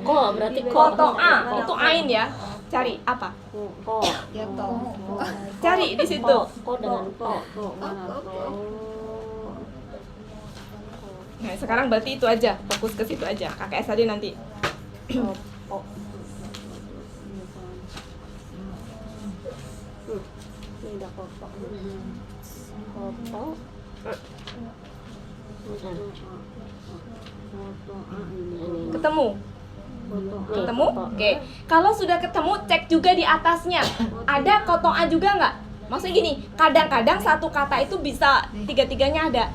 Ko berarti Kotoa itu ain ya. Cari apa? Ko. Ya toh. Cari di situ. Ko dengan ko. Nah, sekarang berarti itu aja, fokus ke situ aja. KKSAD nanti. Ini udah koto. Ketemu? Ketemu? Oke. Kalau sudah ketemu, cek juga di atasnya. Ada kotoa juga nggak? Maksudnya gini, kadang-kadang satu kata itu bisa tiga-tiganya ada.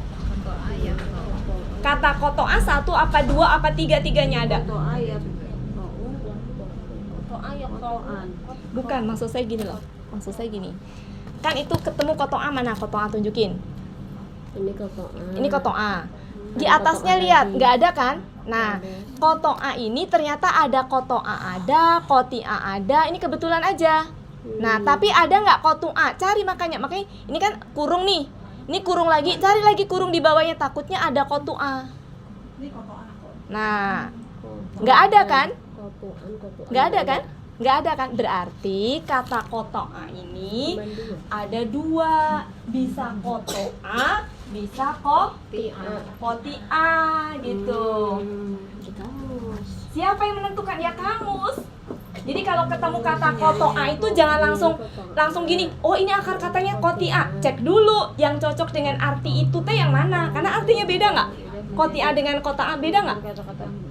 Kata kotoa 1 apa 2 apa 3-tiganya ada. Bukan, maksud saya gini loh. Maksud saya gini. Kan itu ketemu kotoa, mana kotoa tunjukin. Ini kotoa. Di atasnya lihat, nggak ada kan? Nah, kotoa ini ternyata ada kotoa ada, kotia ada. Ini kebetulan aja. Nah, tapi ada nggak kotua? Cari makanya ini kan kurung nih. Ini kurung lagi, cari lagi kurung di bawahnya, takutnya ada kotua. Nah, nggak ada kan? Nggak ada kan? Nggak ada kan? Berarti kata kotoa ini ada 2. Bisa kotoa, bisa kotia gitu. Siapa yang menentukan? Ya kamus. Jadi kalau ketemu kata kotoa itu jangan langsung gini, oh ini akar katanya kotia. Cek dulu yang cocok dengan arti itu teh yang mana, karena artinya beda nggak? Kotia dengan kotaa beda nggak?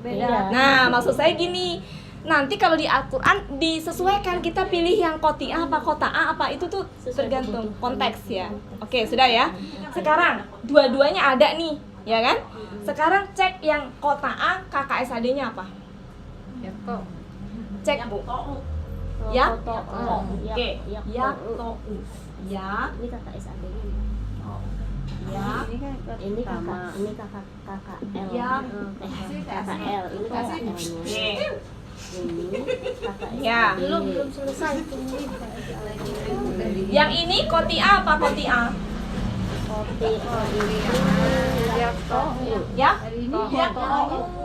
Beda. Nah, maksud saya gini, nanti kalau di Al-Quran disesuaikan, kita pilih yang kotia apa kotaa apa, itu tuh tergantung konteks ya. Oke, sudah ya. Sekarang dua-duanya ada nih, ya kan? Sekarang cek yang kotaa, KKSAD-nya apa? Ya toh. Cek Bu. Ya. Oke. Ya. Ya. Ini kakak SAD-nya. Ya. Ini kakak L. Ya. Kakak L. Ini kakak L-nya. Oke. Ini kakak Ya. belum selesai. Yang ini kotia apa kotia? Ya. Ya.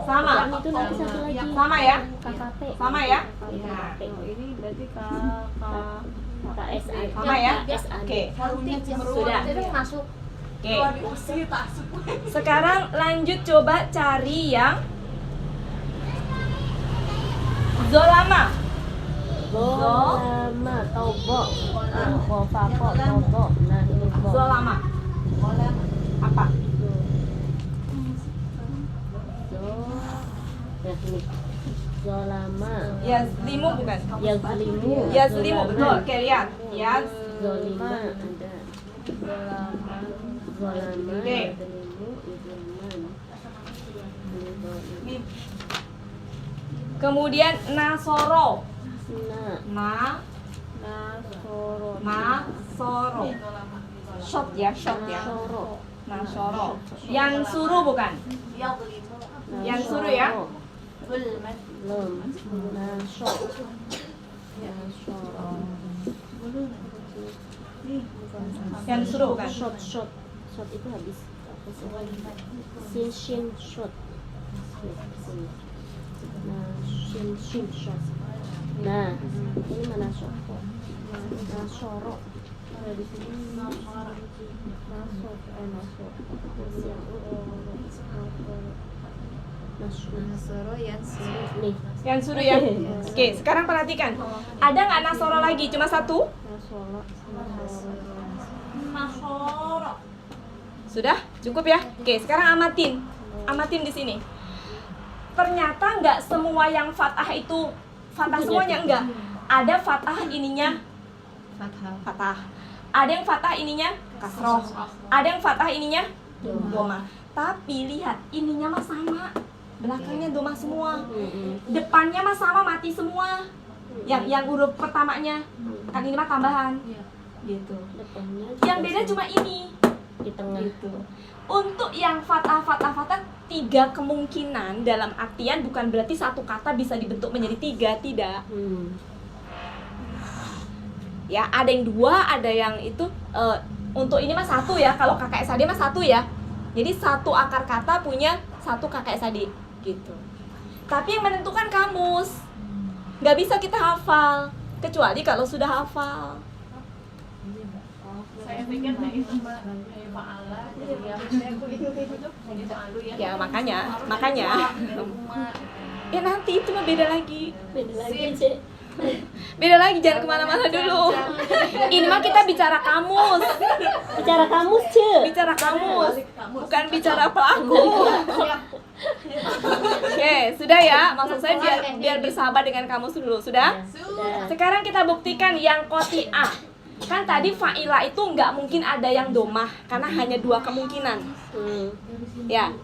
Sama. Yang itu nanti satu lagi. Sama ya. KKP. Sama ya. Nah, Ini berarti kakak SAD. Sama ya. SAD. Oke. Sudah. masuk. Oke. Sekarang lanjut coba cari yang zolama. Zolama tobo. Bofako tobo. Nah ini bo. Zolama. Apa? Nah ini. Zolama. Yazlimu bukan? Yazlimu. Yazlimu betul. Oke, lihat. Zolima ada. Zolama. Oke. Yazlimu. Izliman. Kemudian nasoro. Nah. Nasoro. Shot ya. Soro. Nasoro. Yang suruh bukan? Yang suruh ya? Belum. Nasoro. Yang suruh bukan? Shot itu habis. Shin shot. Nah, shin shot. Nah, ini mana shot? Nasoro. Ada di sini. Nasoro. Nasoro yang suruh. Nih, Yang suruh ya? Oke, sekarang perhatikan. Ada nggak nasoro lagi? Cuma satu? Nasoro. Sudah? Cukup ya? Oke, sekarang amatin. Amatin di sini. Ternyata nggak semua yang fathah itu fathah semuanya, enggak. Ada fathah ininya fathah. Ada yang fathah ininya kasroh. Ada yang fathah ininya doma. Tapi lihat, ininya mah sama. Belakangnya doma semua. Depannya mah sama, mati semua. Yang huruf pertamanya. Kan ini mah tambahan. Gitu. depannya. Yang beda cuma ini. Di tengah. Gitu. Untuk yang fathah 3 kemungkinan dalam artian bukan berarti satu kata bisa dibentuk menjadi 3, tidak. Ya, ada yang 2, ada yang itu untuk ini mah 1 ya. Kalau kakak SAD mah 1 ya. Jadi satu akar kata punya satu kakak SAD gitu. Tapi yang menentukan kamus. Nggak bisa kita hafal kecuali kalau sudah hafal. Saya pikir itu Mbak Fa'ala jadi Ya makanya ya nanti itu mah beda lagi Cek. beda lagi, jangan kemana-mana dulu. Ini mah kita bicara kamus, Bicara kamus, Ce. bicara kamus, bukan bicara pelaku. Oke, sudah ya. Maksud saya biar bersahabat dengan kamus dulu, sudah? Sudah. Sekarang kita buktikan yang koti'ah. Kan tadi fa'ila itu nggak mungkin ada yang domah karena hanya 2 kemungkinan. Ya,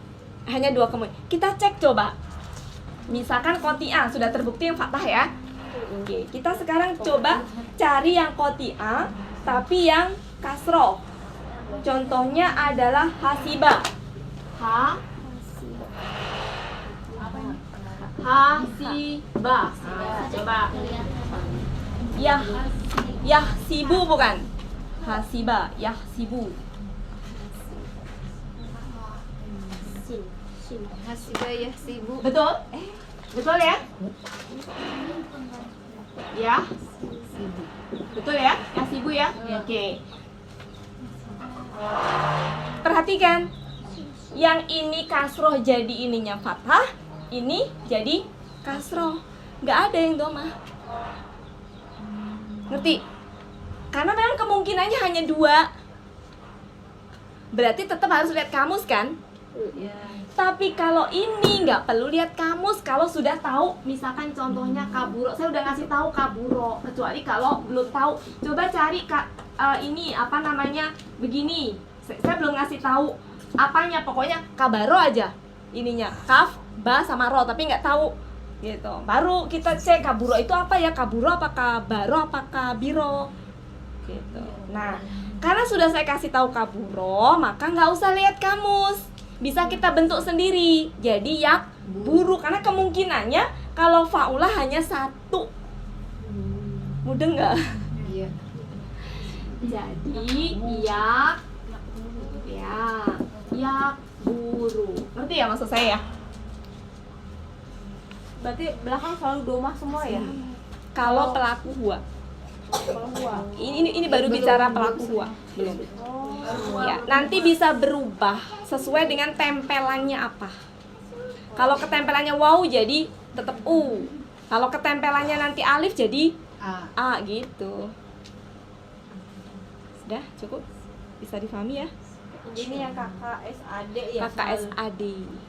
hanya 2 kemungkinan. Kita cek coba. Misalkan koti'ah sudah terbukti yang fathah ya. Oke, kita sekarang coba cari yang koti'ah tapi yang kasroh. Contohnya adalah hasiba. Hasiba. Coba. Yahsibu bukan? Hasiba, yahsibu. Sin. Hasiba yahsibu. Betul? Betul ya? Ya? Betul ya? Yahsibu ya? Oke. Perhatikan. Yang ini kasroh jadi ininya fathah, ini jadi kasroh. Nggak ada yang domah. Ngerti? Karena memang kemungkinannya hanya 2. Berarti tetap harus lihat kamus kan? Tapi kalau ini nggak perlu lihat kamus kalau sudah tahu. Misalkan contohnya kaburo, saya udah ngasih tahu kaburo. Kecuali kalau belum tahu, coba cari ini apa namanya begini. Saya belum ngasih tahu apanya, pokoknya kabaro aja ininya, kaf, ba sama ro, tapi nggak tahu gitu. Baru kita cek kaburo itu apa ya, kaburo apakah baro apakah biro gitu. Nah, karena sudah saya kasih tahu kaburo, maka nggak usah lihat kamus, bisa kita bentuk sendiri jadi yak buru, karena kemungkinannya kalau faula hanya 1. Mudeng nggak? Iya. Jadi yak buru, ngerti ya maksud saya ya? Berarti belakang selalu domah semua ya? Kalau pelaku huwa. Ini baru bicara pelaku huwa, belum. Ya, nanti bisa berubah sesuai dengan tempelannya apa. Kalau ketempelannya waw jadi tetap u. Kalau ketempelannya nanti alif jadi A gitu. Sudah cukup? Bisa difahami ya? Ini yang kakak SAD ya. KKSAD.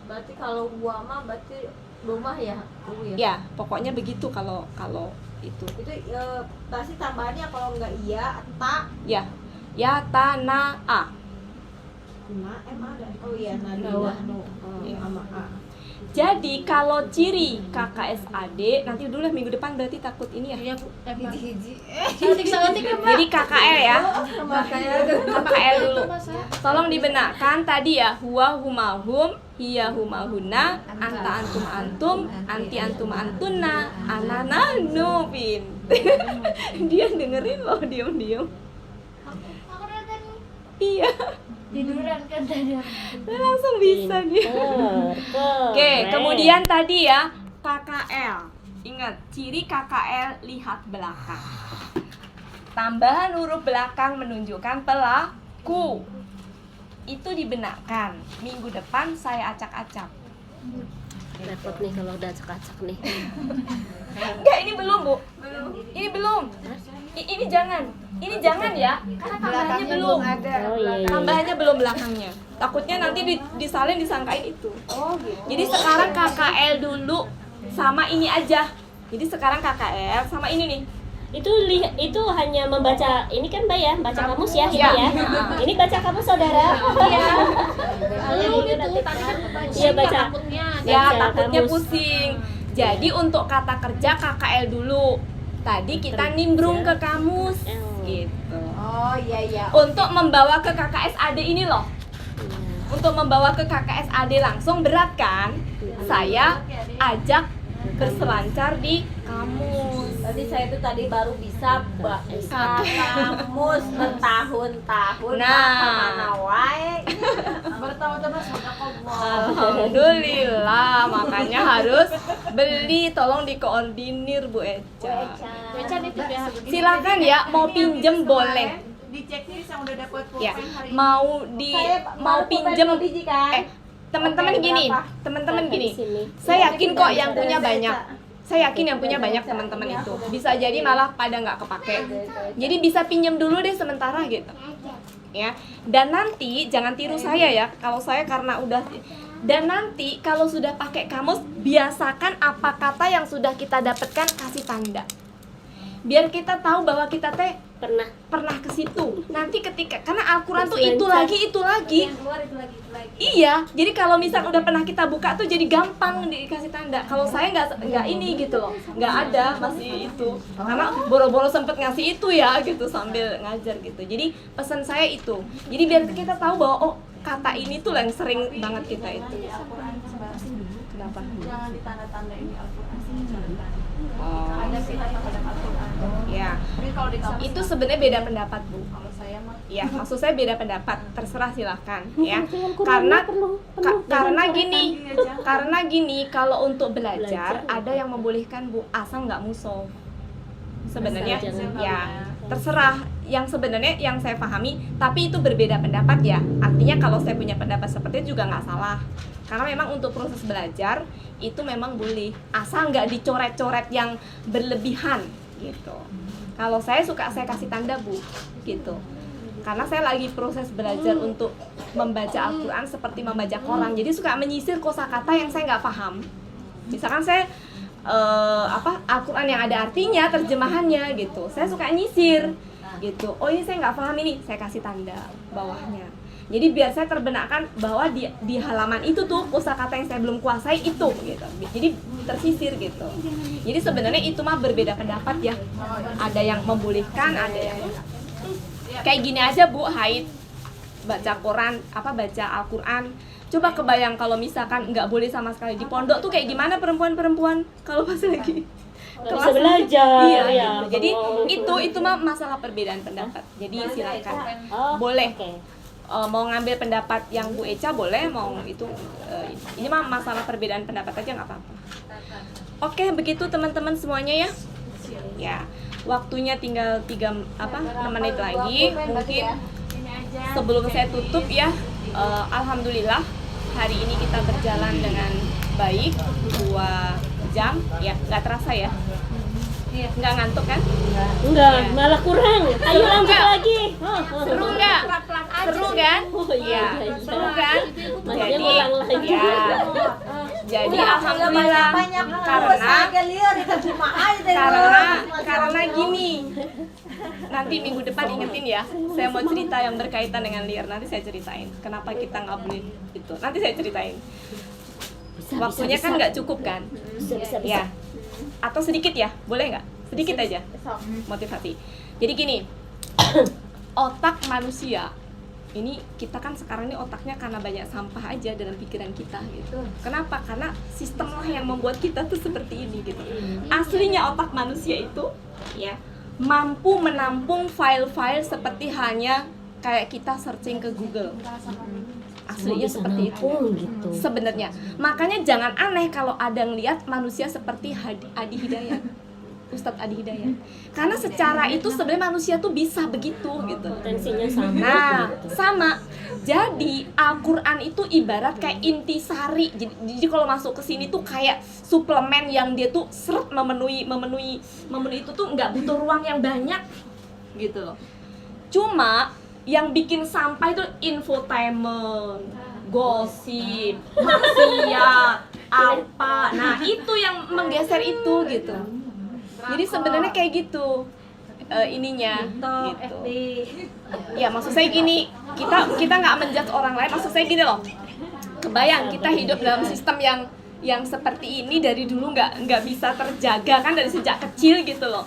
Berarti kalau gua mah berarti rumah ya, Bu ya. Ya, pokoknya begitu kalau itu. Itu pasti tambahannya kalau enggak iya, ta, Ya. Ya, ta, na, a. na, ada. Oh iya, nadi, Bawah. nahnu, Iya. sama a. Jadi kalau ciri KKSAD nanti dulu minggu depan berarti takut ini ya. Hiji-hiji. Jadi KKL ya. Makanya KKL dulu. Tolong dibenarkan tadi ya, huwa huma hum, hiya huma huna, anta antum antum, anti antum antuna, ana nahnu pin. Dia dengerin loh diam-diam. Iya, Tiduran kan tadi. langsung bisa dia. Oke, kemudian tadi ya KKL. Ingat, ciri KKL lihat belakang. Tambahan huruf belakang menunjukkan pelaku. Itu dibenarkan. Minggu depan saya acak-acak. Repot nih kalau udah acak-acak nih. Enggak, ini belum, Bu. Ini belum. Ini jangan. Ini jangan ya. Karena tambahannya belum. ada. Oh iya. Tambahannya belum belakangnya. Takutnya nanti disalin disangkain itu. Oh gitu. Jadi sekarang KKL dulu sama ini aja. Jadi sekarang KKL sama ini nih. Itu hanya membaca ini kan Mbak ya, baca kamus ya ini Iya. ya. Ini baca kamus saudara. Iya. Iya baca. Ya, Baca takutnya kamus. pusing. Jadi untuk kata kerja KKL dulu. Tadi kita nimbrung ke kamus gitu. oh iya. Untuk membawa ke KKSAD ini loh. Untuk membawa ke KKSAD langsung berat kan? Saya ajak berselancar di kamus. Tadi saya itu tadi baru bisa buka kamus bertahun-tahun. Nah. Kemana wae. Bertahun-tahun sadaqallah. Alhamdulillah, makanya harus beli, tolong dikoordinir Bu Eca. Becan itu ya. Silakan ya, mau pinjem boleh. Di checklist yang udah dapat Ya, pulpen hari ini. mau pinjem biji kan? teman-teman Oke, gini, berapa? teman-teman gini. Di sini. Saya yakin kok yang punya banyak. Saya yakin yang punya banyak teman-teman itu. Bisa jadi malah pada nggak kepake. Jadi bisa pinjem dulu deh sementara gitu. Ya. Dan nanti jangan tiru saya ya. Kalau saya karena udah dan nanti kalau sudah pakai kamus, biasakan apa kata yang sudah kita dapatkan kasih tanda. Biar kita tahu bahwa kita teh pernah ke situ. Nanti ketika karena Al-Qur'an tuh itu lagi. Yang keluar itu lagi. Iya, jadi kalau misal udah pernah kita buka tuh jadi gampang dikasih tanda. Kalau saya nggak ini gitu loh, nggak ada masih itu. Karena boro-boro sempet ngasih itu ya gitu sambil ngajar gitu. Jadi pesan saya itu. Jadi biar kita tahu bahwa oh kata ini tuh yang sering banget kita itu. Al-Quran sembarang. Kenapa? Jangan ditanda-tanda ini Al-Quran. Oh, Ada pihak terhadap Al-Quran. ya. Tapi kalau di kamus Itu sebenarnya beda pendapat Bu. kalau saya mah Ya, maksud saya beda pendapat. Terserah silahkan ya. Karena gini, kalau untuk belajar ada yang membolehkan Bu asal nggak musuh. Sebenarnya Asal jangan ya terserah. Yang sebenarnya yang saya pahami, tapi itu berbeda pendapat ya. Artinya kalau saya punya pendapat seperti itu juga nggak salah. Karena memang untuk proses belajar itu memang boleh, asal nggak dicoret-coret yang berlebihan gitu. Kalau saya suka saya kasih tanda Bu, gitu. Karena saya lagi proses belajar untuk membaca Al-Quran seperti membaca Quran. Jadi suka menyisir kosakata yang saya nggak paham. Misalkan saya Al-Quran yang ada artinya, terjemahannya gitu. Saya suka nyisir gitu. Oh ini saya nggak paham ini, saya kasih tanda bawahnya. Jadi biar saya terbenakkan bahwa di halaman itu tuh kosakata yang saya belum kuasai itu gitu. Jadi tersisir gitu. Jadi sebenarnya itu mah berbeda pendapat ya. Ada yang membolehkan, ada yang kayak gini aja Bu, haid baca Quran, baca Al-Quran. Coba kebayang kalau misalkan nggak boleh sama sekali di pondok tuh kayak gimana perempuan-perempuan kalau pas lagi Bisa belajar iya, ya. gitu. Jadi itu mah masalah perbedaan pendapat. Jadi silakan. Oh, Boleh. oke. Mau ngambil pendapat yang Bu Eca boleh, mau itu ini mah masalah perbedaan pendapat aja nggak apa-apa. Oke, begitu teman-teman semuanya ya. Ya, waktunya tinggal 6 menit lagi. Mungkin sebelum saya tutup ya, alhamdulillah hari ini kita berjalan dengan baik 2 jam ya, nggak terasa ya. Iya. Nggak ngantuk kan? Enggak, malah kurang. Ayo lanjut Enggak. lagi. Seru nggak? Seru kan? Oh iya, iya. Seru kan? Masnya ngulang lagi. Ya. Jadi alhamdulillah karena gini. Nanti minggu depan ingetin ya. Saya mau cerita yang berkaitan dengan liar. Nanti saya ceritain. Kenapa kita nggak boleh itu. Nanti saya ceritain. Waktunya kan nggak cukup kan? Bisa. Ya. Atau sedikit ya, boleh nggak? Sedikit aja motivasi. Jadi gini, otak manusia ini kita kan sekarang ini otaknya karena banyak sampah aja dalam pikiran kita gitu. Kenapa? Karena sistem lah yang membuat kita tuh seperti ini gitu. Aslinya otak manusia itu ya mampu menampung file-file seperti hanya kayak kita searching ke Google. Aslinya Bisa seperti itu nampung gitu. sebenarnya. Makanya jangan aneh kalau ada ngelihat manusia seperti Adi Hidayat, Ustadz Adi Hidayat. Karena secara itu sebenarnya manusia tuh bisa begitu gitu. Potensinya sama. Nah, gitu. sama. Jadi Al-Qur'an itu ibarat kayak intisari. Jadi kalau masuk ke sini tuh kayak suplemen yang dia tuh seret memenuhi itu tuh nggak butuh ruang yang banyak gitu loh. Cuma yang bikin sampah itu infotainment, gosip, maksiat, apa. Nah, itu yang menggeser itu gitu. Jadi sebenarnya kayak gitu ininya gitu. Ya maksud saya gini, kita nggak menjudge orang lain. Maksud saya gini loh. Kebayang kita hidup dalam sistem yang seperti ini dari dulu nggak bisa terjaga kan dari sejak kecil gitu loh.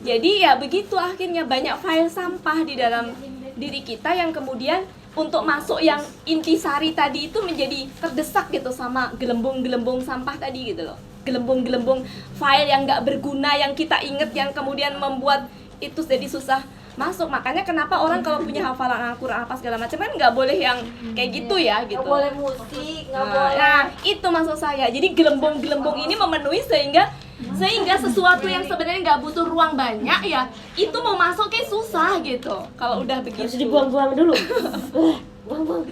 Jadi ya begitu akhirnya banyak file sampah di dalam diri kita yang kemudian untuk masuk yang intisari tadi itu menjadi terdesak gitu sama gelembung-gelembung sampah tadi gitu loh. Gelembung-gelembung file yang nggak berguna yang kita inget yang kemudian membuat itu jadi susah masuk. Makanya kenapa orang kalau punya hafalan Al-Qur'an apa segala macam kan nggak boleh yang kayak gitu ya gitu. Nggak boleh musik, nggak boleh. Nah, itu maksud saya. Jadi gelembung-gelembung ini memenuhi sehingga sesuatu yang sebenarnya nggak butuh ruang banyak ya itu mau masuk kayak susah gitu. Kalau udah begitu Harus dibuang-buang dulu. Buang-buang.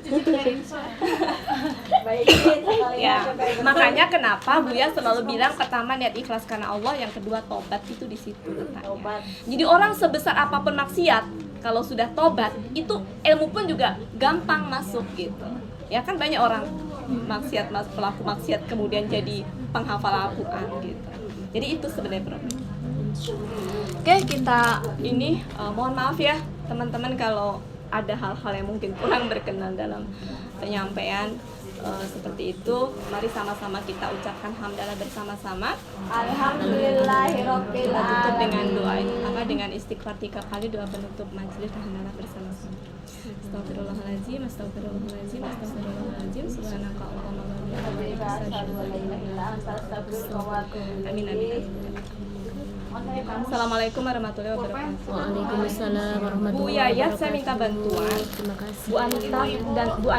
Ya, makanya kenapa Buya selalu bilang pertama niat ikhlas karena Allah, yang kedua tobat itu di situ letaknya. Jadi orang sebesar apapun maksiat, kalau sudah tobat itu ilmu pun juga gampang masuk gitu. Ya kan banyak orang pelaku maksiat kemudian jadi penghafal Al-Qur'an gitu. Jadi itu sebenarnya problem. Oke, kita ini mohon maaf ya teman-teman kalau ada hal-hal yang mungkin kurang berkenan dalam penyampaian seperti itu. Mari sama-sama kita ucapkan hamdalah bersama-sama. Alhamdulillahirabbil Kita tutup dengan alamin. doa dengan istighfar 3 kali, doa penutup majelis hamdalah bersama-sama. Astagfirullahaladzim, astagfirullahaladzim, astagfirullahaladzim. Subhanaka Allahumma wa bihamdika asyhadu an la ilaha illa anta astaghfiruka wa atubu ilaik. Amin amin. Assalamualaikum warahmatullahi wabarakatuh. Waalaikumsalam warahmatullahi Bu Yayat, saya minta bantuan. Terima kasih. Bu Anita dan Bu